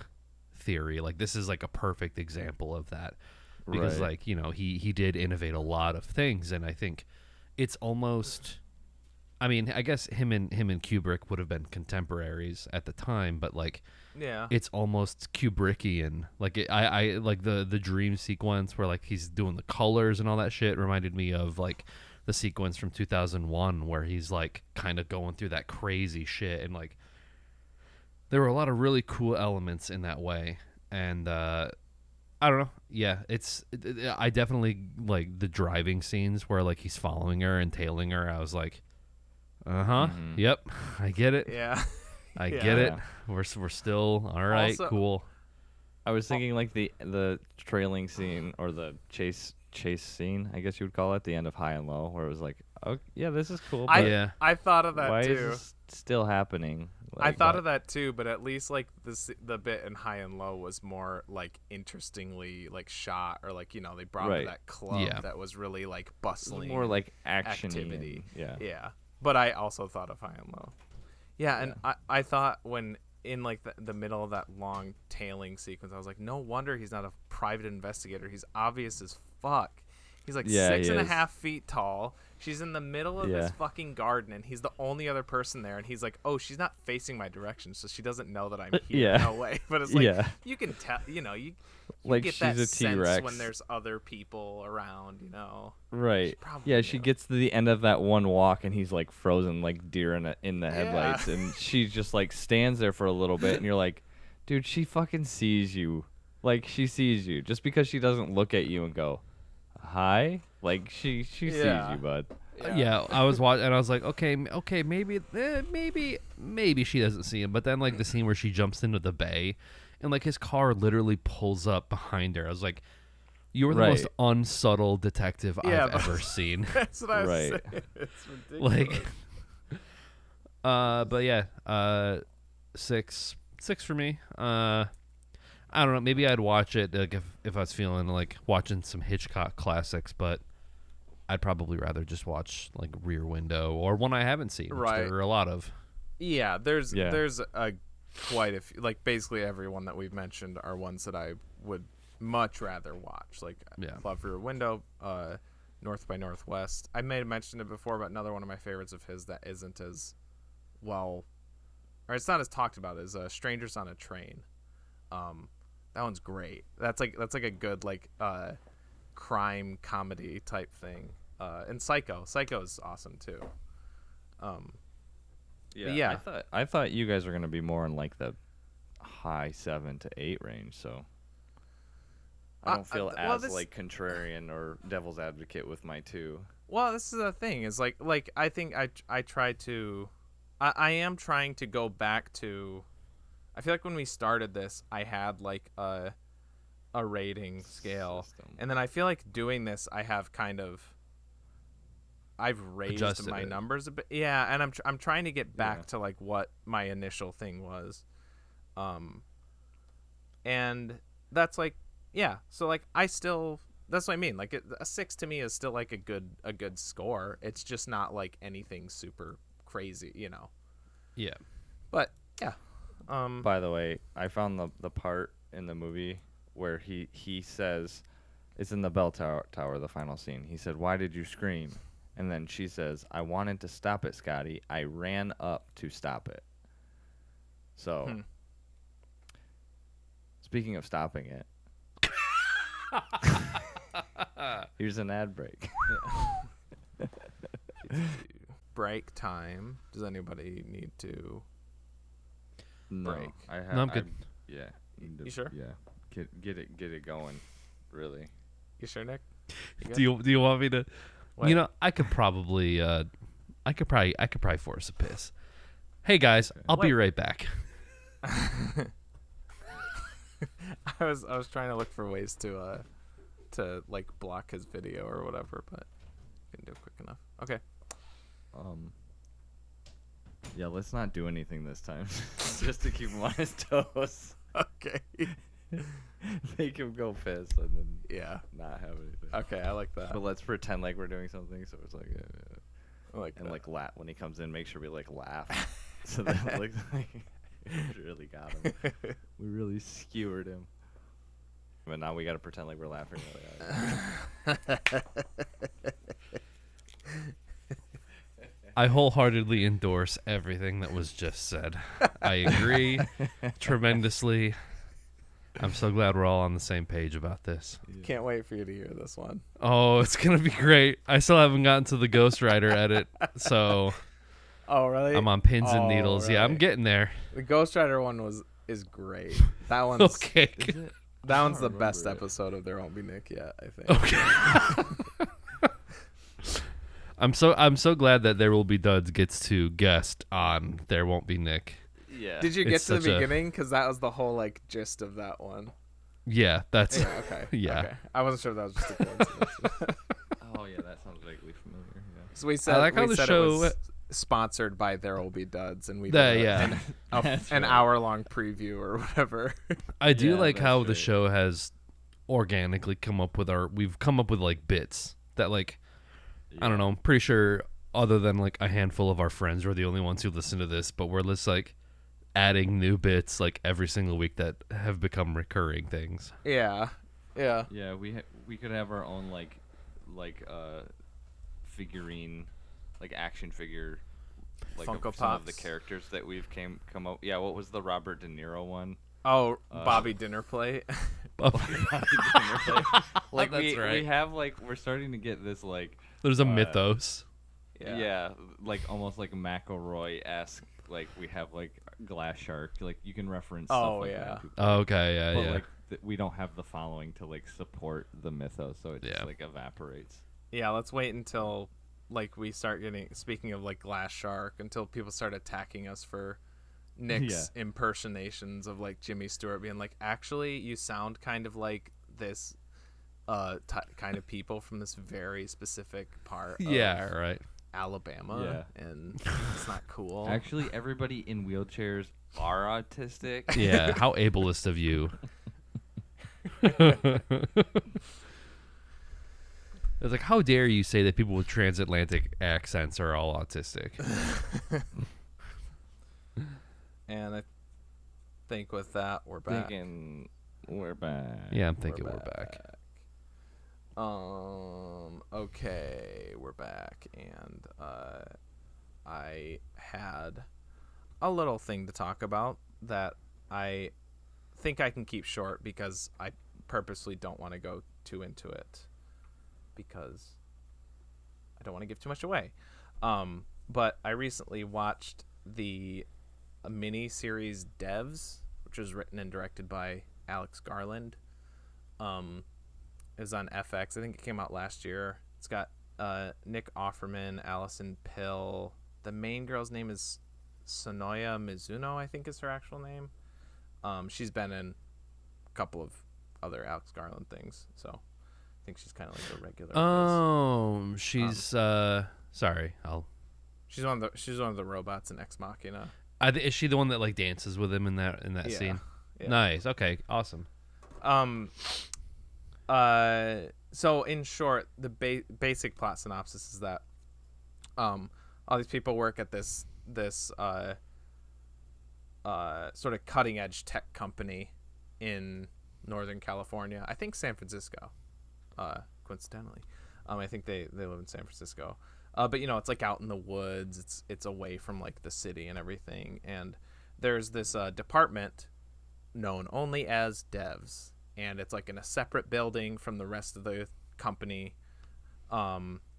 B: theory. Like this is like a perfect example of that. Because like he did innovate a lot of things, and I think it's almost, I mean, I guess him and Kubrick would have been contemporaries at the time, but like it's almost Kubrickian. Like I like the dream sequence where like he's doing the colors and all that shit reminded me of like the sequence from 2001 where he's like kind of going through that crazy shit, and like there were a lot of really cool elements in that way, and I don't know. Yeah, I definitely like the driving scenes where like he's following her and tailing her. I was like, yep, I get it.
C: Yeah,
B: I get it. We're still all right. Also, cool.
A: I was thinking like the trailing scene or the chase scene, I guess you would call it, the end of High and Low, where it was like, oh yeah, this is cool.
C: I thought of that too.
A: Why is this still happening?
C: Like, I thought of that too, but at least like the bit in High and Low was more like interestingly like shot, or like they brought to that club that was really like bustling,
A: more like action
C: activity. Yeah. But I also thought of High and Low. Yeah, and I thought when in like the middle of that long tailing sequence, I was like, no wonder he's not a private investigator. He's obvious as fuck. He's like 6.5 feet tall. She's in the middle of this fucking garden, and he's the only other person there. And he's like, "Oh, she's not facing my direction, so she doesn't know that I'm here." No way. But it's like you can tell, you
A: like
C: get
A: she's
C: that
A: a
C: sense
A: T-Rex
C: when there's other people around.
A: Right. She gets to the end of that one walk, and he's like frozen, like deer in the headlights, and she just like stands there for a little bit, and you're like, "Dude, she fucking sees you. Like she sees you. Just because she doesn't look at you and go, hi." Like she sees you, bud.
B: Yeah, I was watching, and I was like, okay, maybe she doesn't see him. But then, like, the scene where she jumps into the bay, and, like, his car literally pulls up behind her. I was like, you're the most unsubtle detective I've ever seen.
C: That's what I was saying. It's ridiculous.
B: Like, but yeah, 6 for me. I don't know. Maybe I'd watch it like if I was feeling like watching some Hitchcock classics, but I'd probably rather just watch like Rear Window or one I haven't seen, which there are a lot of.
C: Yeah, there's a quite a few. Like basically everyone that we've mentioned are ones that I would much rather watch. Like love Rear Window, North by Northwest. I may have mentioned it before, but another one of my favorites of his that isn't as well, or it's not as talked about as Strangers on a Train. That one's great. That's like a good like crime comedy type thing. And Psycho is awesome too. Yeah.
A: I thought you guys were gonna be more in like the high 7 to 8 range, so I don't feel like contrarian or devil's advocate with my 2.
C: Well, this is the thing is like I think I try to I am trying to go back to. I feel like when we started this, I had like a rating scale, and then I feel like doing this, I've raised
B: Adjusted
C: my
B: it.
C: numbers a bit. Yeah, and I'm trying to get back to like what my initial thing was, and that's like So like that's what I mean. Like a 6 to me is still like a good score. It's just not like anything super crazy, you know.
B: Yeah.
C: But yeah.
A: By the way, I found the part in the movie where he says, it's in the bell tower, the final scene. He said, "Why did you scream?" And then she says, "I wanted to stop it, Scotty. I ran up to stop it." So, speaking of stopping it, here's an ad break.
C: Break time. Does anybody need to
A: No,
C: break?
B: No, I'm good.
C: You sure?
A: Yeah. Get it going, really.
C: You sure, Nick?
B: Do you want me to?
C: What?
B: You know, I could probably force a piss. Hey guys, I'll be right back.
C: I was trying to look for ways to like block his video or whatever, but couldn't do it quick enough. Okay.
A: Yeah, let's not do anything this time, just to keep him on his toes.
C: Okay.
A: Make him go piss and then not have anything.
C: Okay, I like that.
A: But let's pretend like we're doing something, so it's like,
C: I like that.
A: like laugh when he comes in. Make sure we like laugh, so that it looks like we really got him. We really skewered him. But now we got to pretend like we're laughing.
B: I wholeheartedly endorse everything that was just said. I agree tremendously. I'm so glad we're all on the same page about this.
C: Can't wait for you to hear this one.
B: Oh, it's going to be great. I still haven't gotten to the Ghost Rider edit, so
C: Oh, really?
B: I'm on pins and needles.
C: Really?
B: Yeah, I'm getting there.
C: The Ghost Rider one is great. That one's
B: Okay.
C: That one's the best episode of There Won't Be Nick yet, I think.
B: Okay. I'm so glad that There Will Be Duds gets to guest on There Won't Be Nick.
A: Yeah.
C: Did you get
B: It's
C: to the
B: such a-
C: beginning? Because that was the whole like gist of that one.
B: Yeah, that's
C: Yeah. Okay.
B: Yeah.
C: Okay. I wasn't sure if that was just a coincidence.
A: Oh yeah, that sounds vaguely familiar. Yeah.
C: So we said,
B: like how the
C: it
B: show-
C: was sponsored by There Will Be Duds, and we
B: That-
C: did
B: yeah.
C: an hour-long preview or whatever.
B: I do
A: Yeah,
B: like
A: that's
B: how the
A: right.
B: show has organically we've come up with like bits that like I don't know, I'm pretty sure other than like a handful of our friends are the only ones who listen to this, but we're just like adding new bits like every single week that have become recurring things.
C: Yeah. Yeah.
A: Yeah, we could have our own like figurine, like action figure, like
C: Funko
A: of some of the
C: Pops.
A: characters that we've come up. Yeah, what was the Robert De Niro one?
C: Oh, Bobby Dinner Plate.
A: Like
B: That's
A: we
B: right.
A: have like we're starting to get this like
B: There's a mythos.
A: yeah, like almost like McElroy-esque. Like we have like Glass Shark. Like you can reference.
C: Oh,
A: stuff like
C: yeah.
A: that too.
B: Okay, yeah,
A: But
B: yeah.
A: like we don't have the following to like support the mythos, so it just
B: Yeah.
A: like evaporates.
C: Yeah, let's wait until like we start speaking of like Glass Shark, until people start attacking us for Nick's impersonations of like Jimmy Stewart being like, actually you sound kind of like this kind of people from this very specific part of
B: right.
C: Alabama, and it's not cool.
A: Actually, everybody in wheelchairs are autistic.
B: Yeah, how ableist of you. It's like, how dare you say that people with transatlantic accents are all autistic?
C: And I think with that, we're back.
A: We're back.
B: Yeah, I'm thinking we're back.
C: Okay, we're back, and I had a little thing to talk about that I think I can keep short because I purposely don't want to go too into it because I don't want to give too much away. But I recently watched the mini series Devs, which was written and directed by Alex Garland. It was on FX. I think it came out last year. It's got Nick Offerman, Allison Pill. The main girl's name is Sonoya Mizuno, I think is her actual name. She's been in a couple of other Alex Garland things, so I think she's kind of like a regular.
B: She's sorry.
C: She's one of the robots in Ex Machina.
B: Is she the one that like dances with him in that scene?
C: Yeah.
B: Nice. Okay. Awesome.
C: So in short, the basic plot synopsis is that all these people work at this sort of cutting edge tech company in Northern California. I think San Francisco, coincidentally. I think they live in San Francisco. But it's like out in the woods. It's away from like the city and everything. And there's this department known only as Devs, and it's like in a separate building from the rest of the company.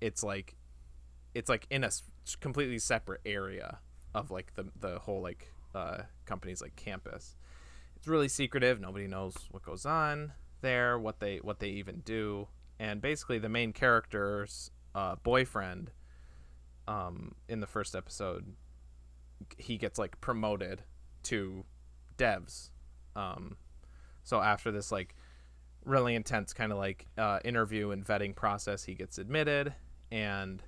C: It's like in a completely separate area of like the whole like company's like campus. It's really secretive. Nobody knows what goes on there, what they even do. And basically the main character's boyfriend, in the first episode, he gets like promoted to Devs. So after this like really intense kind of like interview and vetting process, he gets admitted, and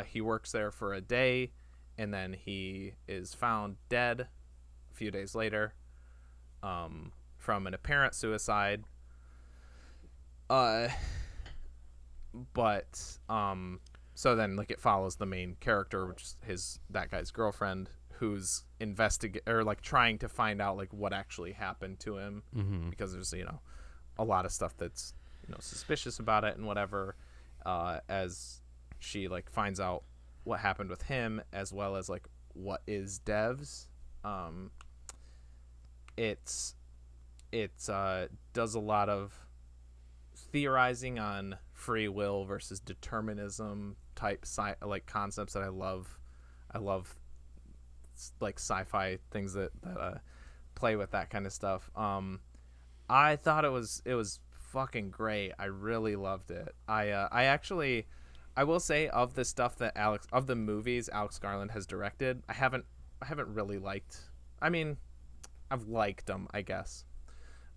C: he works there for a day, and then he is found dead a few days later, from an apparent suicide. So then like it follows the main character, which is that guy's girlfriend, who's trying to find out like what actually happened to him, because there's a lot of stuff that's suspicious about it and whatever, as she like finds out what happened with him, as well as like what is Devs. It's does a lot of theorizing on free will versus determinism type like concepts that I love like sci-fi things that play with that kind of stuff. I thought it was fucking great. I really loved it. I will say, of the stuff that of the movies Alex Garland has directed, I haven't really liked. I mean, I've liked them, I guess.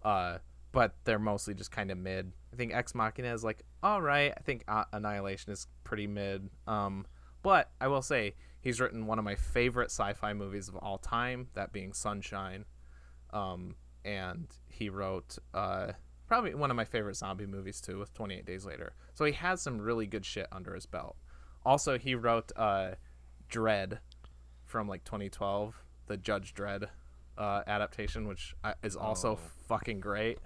C: But they're mostly just kind of mid. I think Ex Machina is like all right. I think Annihilation is pretty mid. But I will say he's written one of my favorite sci-fi movies of all time, that being Sunshine. And he wrote probably one of my favorite zombie movies too, with 28 Days Later. So he has some really good shit under his belt. Also, he wrote Dredd from like 2012, the Judge Dredd adaptation, which is also fucking great.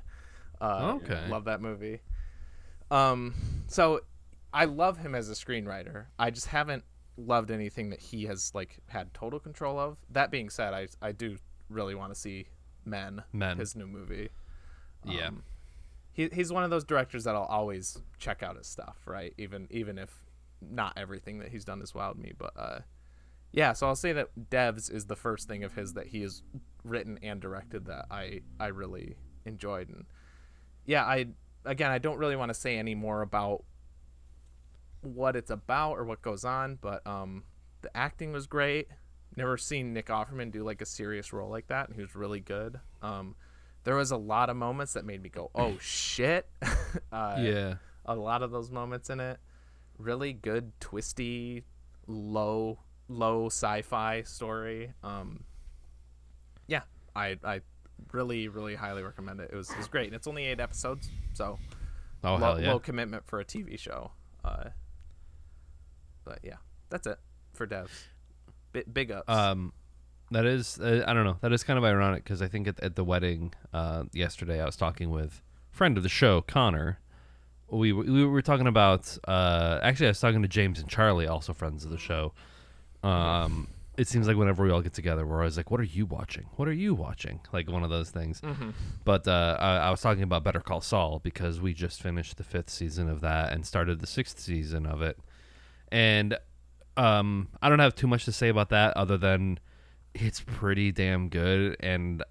B: Okay.
C: Love that movie. So I love him as a screenwriter. I just haven't loved anything that he has like had total control of. That being said, I do really want to see Men, his new movie.
B: Yeah.
C: He's one of those directors that I'll always check out his stuff, right? Even if not everything that he's done has wowed me, but yeah. So I'll say that Devs is the first thing of his that he has written and directed that I really enjoyed. And yeah, I don't really want to say any more about what it's about or what goes on, but the acting was great. Never seen Nick Offerman do like a serious role like that, and he was really good. There was a lot of moments that made me go, "Oh shit!"
B: Yeah.
C: A lot of those moments in it, really good, twisty, low sci-fi story. Yeah, I really, really highly recommend it. It was great, and it's only 8 episodes, so
B: Hell yeah.
C: low commitment for a TV show. But yeah, that's it for devs. Big ups.
B: That is, I don't know. That is kind of ironic because I think at the wedding yesterday, I was talking with a friend of the show, Connor. We were talking about. Actually, I was talking to James and Charlie, also friends of the show. It seems like whenever we all get together, we're always like, "What are you watching? What are you watching?" Like one of those things.
C: Mm-hmm.
B: But I was talking about Better Call Saul because we just finished the 5th season of that and started the 6th season of it, and I don't have too much to say about that other than it's pretty damn good, and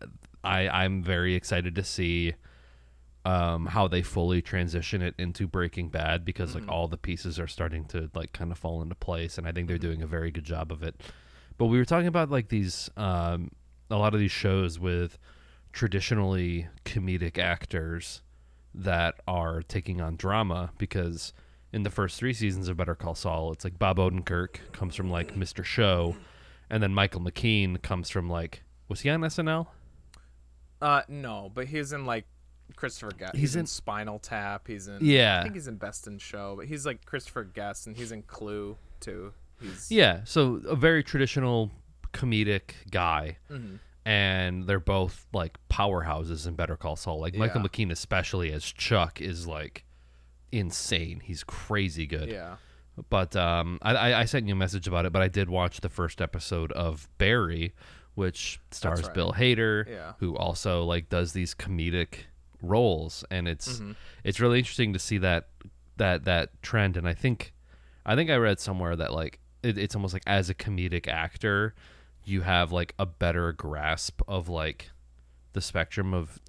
B: I'm very excited to see how they fully transition it into Breaking Bad because like all the pieces are starting to like kind of fall into place, and I think they're doing a very good job of it. But we were talking about like these a lot of these shows with traditionally comedic actors that are taking on drama because in the first 3 seasons of Better Call Saul, it's like Bob Odenkirk comes from like Mr. Show, and then Michael McKean comes from like, was he on SNL?
C: No, but he's in like Christopher Guest.
B: He's
C: He's in
B: in-
C: Spinal Tap. He's in.
B: Yeah.
C: I think he's in Best in Show, but he's like Christopher Guest, and he's in Clue too. He's.
B: Yeah, so a very traditional comedic guy, and they're both like powerhouses in Better Call Saul. Like Michael
C: Yeah.
B: McKean, especially as Chuck, is like insane. He's crazy good.
C: Yeah.
B: But I sent you a message about it, but I did watch the first episode of Barry, which stars
C: right.
B: Bill Hader,
C: Yeah.
B: who also like does these comedic roles, and it's really interesting to see that trend. And I think I read somewhere that like it's almost like as a comedic actor, you have like a better grasp of like the spectrum of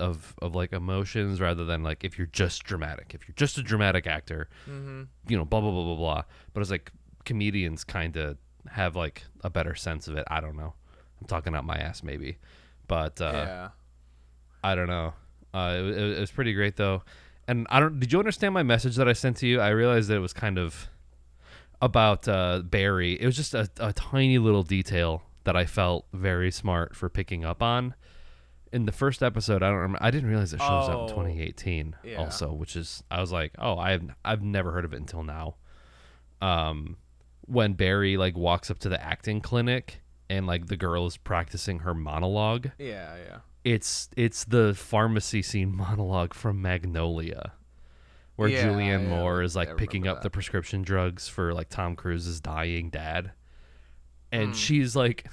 B: like emotions rather than like if you're just dramatic. If you're just a dramatic actor, you know, blah blah blah blah blah. But it's like comedians kind of have like a better sense of it. I don't know. I'm talking out my ass maybe, but
C: Yeah.
B: I don't know. It was pretty great though. And I don't. Did you understand my message that I sent to you? I realized that it was kind of about Barry. It was just a tiny little detail that I felt very smart for picking up on. In the first episode, I didn't realize it shows up in 2018
C: Yeah.
B: also, which is I was like, oh, I've never heard of it until now. When Barry like walks up to the acting clinic and like the girl is practicing her monologue,
C: Yeah. Yeah.
B: it's the pharmacy scene monologue from Magnolia, where
C: Yeah,
B: Julianne
C: yeah,
B: Moore is
C: I
B: like picking
C: remember
B: up
C: that.
B: the prescription drugs for like Tom Cruise's dying dad, and she's like,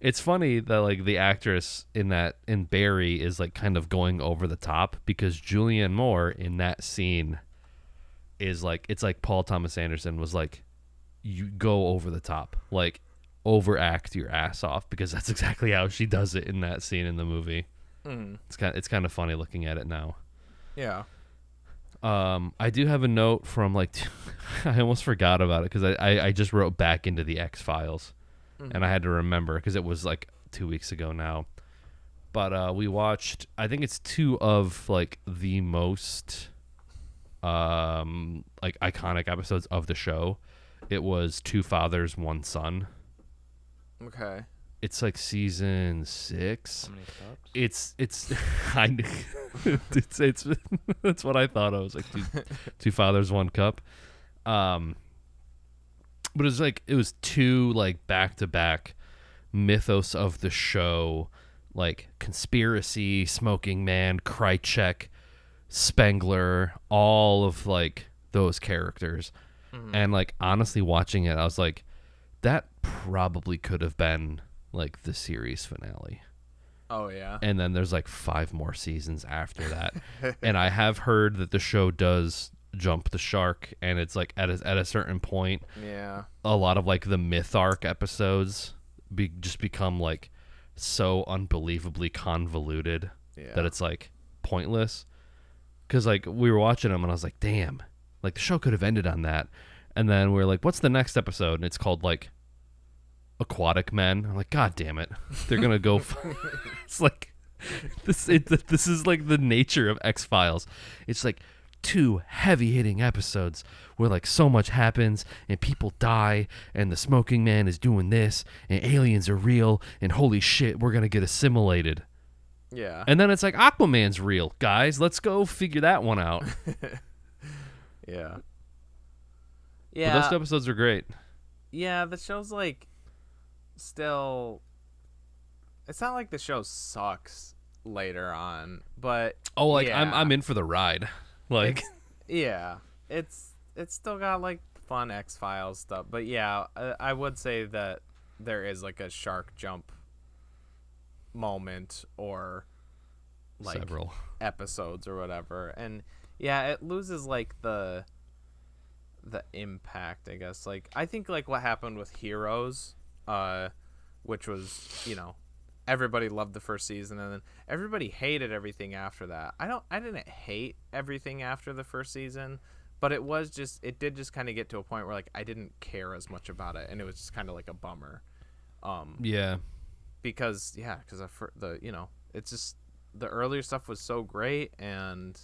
B: it's funny that like the actress in Barry is like kind of going over the top because Julianne Moore in that scene is like, it's like Paul Thomas Anderson was like, you go over the top, like overact your ass off, because that's exactly how she does it in that scene in the movie. It's kind of funny looking at it now.
C: Yeah.
B: I do have a note from like I almost forgot about it because I just wrote back into the X-Files and I had to remember because it was like 2 weeks ago now. But we watched, I think it's 2 of like the most like iconic episodes of the show. It was 2 Fathers, 1 Son.
C: Okay.
B: It's like season 6.
A: How many steps?
B: It's it's that's what I thought. I was like two fathers, 1 cup. But it was like it was 2 like back-to-back mythos of the show, like Conspiracy, Smoking Man, Krychek, Spengler, all of like those characters. And like honestly watching it, I was like, that probably could have been like the series finale.
C: Oh yeah.
B: And then there's like 5 more seasons after that. And I have heard that the show does jump the shark, and it's like at a certain point,
C: Yeah.
B: a lot of like the myth arc episodes just become like so unbelievably convoluted
C: Yeah.
B: that it's like pointless. Because like we were watching them and I was like, damn, Like, the show could have ended on that. And then we're like, what's the next episode? And it's called, like, Aquatic Men. I'm like, God damn it. They're going to go. It's like, this is like the nature of X-Files. It's like 2 heavy-hitting episodes where, like, so much happens and people die and the smoking man is doing this and aliens are real and holy shit, we're going to get assimilated.
C: Yeah.
B: And then it's like, Aquaman's real. Guys, let's go figure that one out.
C: Yeah.
B: But
C: Yeah.
B: those 2 episodes are great.
C: Yeah, the show's like still. It's not like the show sucks later on, but
B: Oh, like,
C: yeah,
B: I'm in for the ride. Like,
C: it's still got like fun X-Files stuff, but yeah, I would say that there is like a shark jump moment or like
B: several
C: episodes or whatever, and yeah, it loses like the impact, I guess. Like, I think like what happened with Heroes, which was, you know, everybody loved the first season and then everybody hated everything after that. I didn't hate everything after the first season, but it did just kind of get to a point where like I didn't care as much about it, and it was just kind of like a bummer.
B: yeah.
C: Because the you know, it's just the earlier stuff was so great, and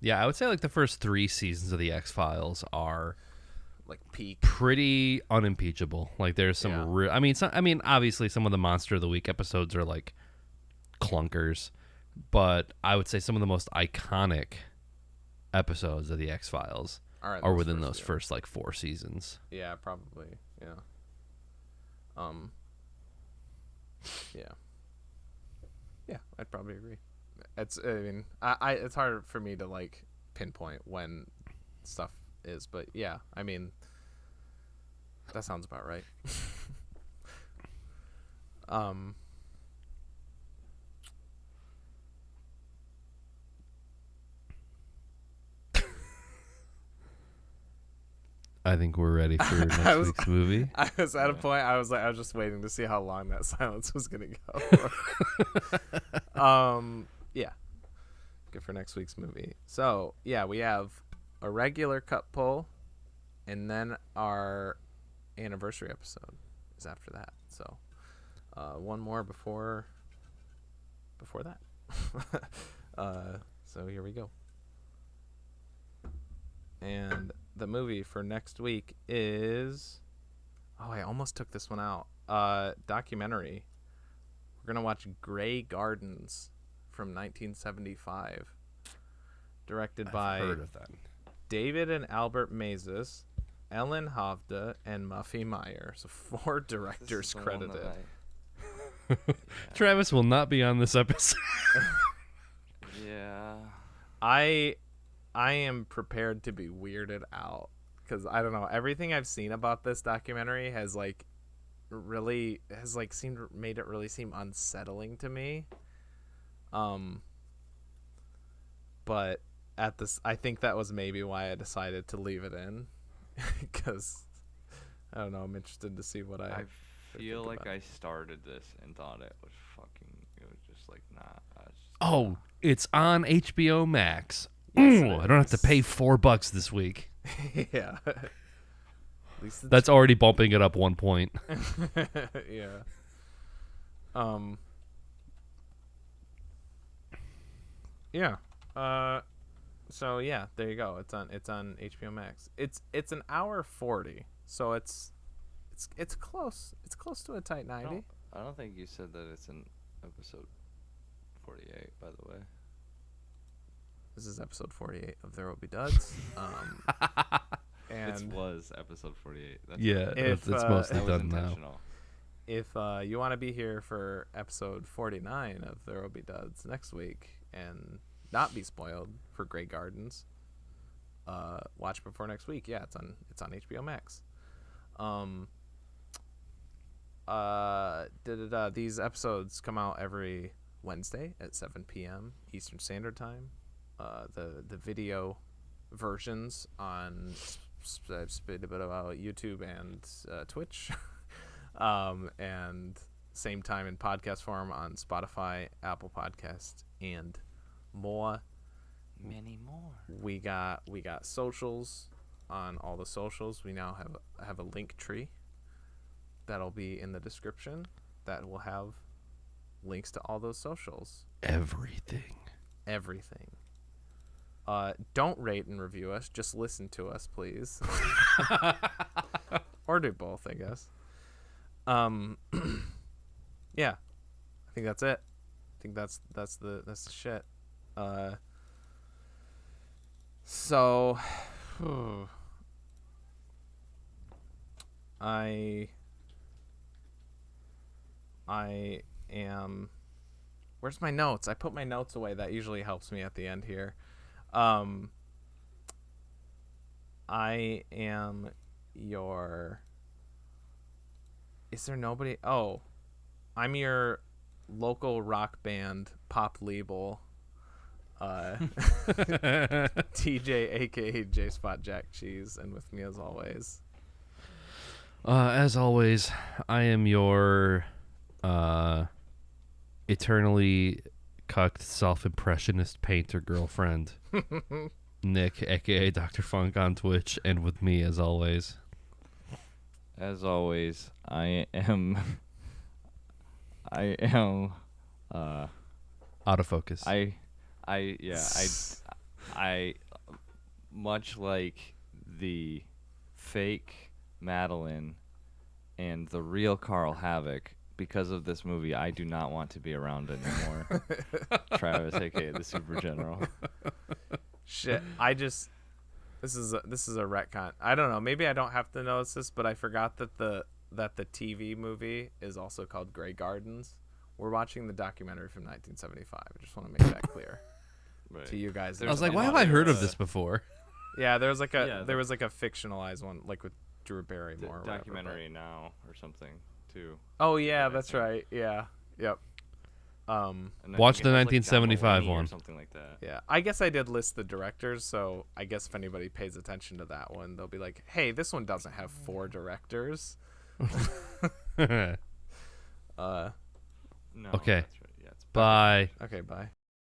B: Yeah, I would say like the first 3 seasons of the X-Files are
C: like peak.
B: pretty unimpeachable. Like, there's some
C: Yeah.
B: real. I mean, obviously some of the Monster of the Week episodes are like clunkers, but I would say some of the most iconic episodes of the X-Files are within those first like 4 seasons.
C: Yeah, probably. Yeah. Yeah. Yeah, I'd probably agree. It's hard for me to like pinpoint when stuff is, but yeah, I mean, that sounds about right.
B: I think we're ready for next week's movie.
C: I was at a point. I was just waiting to see how long that silence was gonna go. Yeah. Good for next week's movie. So yeah, we have a regular cut pull, and then our anniversary episode is after that. So one more before that. So here we go. And the movie for next week is, I almost took this one out. Documentary. We're gonna watch Grey Gardens from 1975, directed by
B: Heard of that.
C: David and Albert Mazes, Ellen Hovde, and Muffy Meyer. So 4 directors credited.
B: Travis will not be on this episode.
A: Yeah.
C: I am prepared to be weirded out because I don't know, everything I've seen about this documentary has made it really seem unsettling to me. But I think that was maybe why I decided to leave it in, because I don't know, I'm interested to see what
A: I feel like I started this and thought it was just like, nah.
B: It's on HBO Max. Ooh, I don't have to pay $4 this week.
C: Yeah. At least
B: That's already bumping it up 1 point.
C: Yeah. Yeah. So yeah, there you go. It's on HBO Max. It's an hour 40, so it's close. It's close to a tight 90.
A: I don't think you said that it's in episode 48, by the way.
C: This is episode 48 of There Will Be Duds. And
A: It was episode 48. That's
B: Yeah,
C: If,
B: it's
C: uh,
B: mostly
A: that was
B: done now.
A: intentional.
C: if you want to be here for episode 49 of There Will Be Duds next week and not be spoiled for Grey Gardens, watch before next week. Yeah, it's on HBO Max. These episodes come out every Wednesday at 7 p.m. Eastern Standard Time. The video versions on YouTube and Twitch, and same time in podcast form on Spotify, Apple Podcast, and more.
A: Many more.
C: We got socials on all the socials. We now have a link tree that'll be in the description that will have links to all those socials.
B: Everything.
C: Don't rate and review us. Just listen to us, please. Or do both, I guess. Yeah, I think that's it. I think that's the shit. So, I am. Where's my notes? I put my notes away. That usually helps me at the end here. I am your. Is there nobody? Oh, I'm your local rock band pop label. TJ, aka J Spot Jack Cheese, and with me as always.
B: As always, I am your eternally cucked self-impressionist painter girlfriend, Nick, aka Dr. Funk on Twitch, and with me as always.
A: As always, I am
B: Out of focus.
A: I much like the fake Madeline and the real Carl Havoc, because of this movie, I do not want to be around anymore. Travis, aka the Super General.
C: Shit, this is a retcon. I don't know. Maybe I don't have to notice this, but I forgot that the TV movie is also called Grey Gardens. We're watching the documentary from 1975. I just want to make that clear to you guys.
B: I was like, why have I heard of this before?
C: Yeah, there was like a fictionalized one, like with Drew Barrymore.
A: Documentary now or something too.
C: Oh yeah, that's right. Yeah, yep.
A: And
B: Watch the
A: I think it has, like, John
B: 1975
A: Mulaney or
B: one.
A: something like that.
C: Yeah, I guess I did list the directors, so I guess if anybody pays attention to that one, they'll be like, "Hey, this one doesn't have 4 directors."
A: No,
B: Okay.
A: that's right. Yeah, it's
B: Bye.
C: Okay, bye.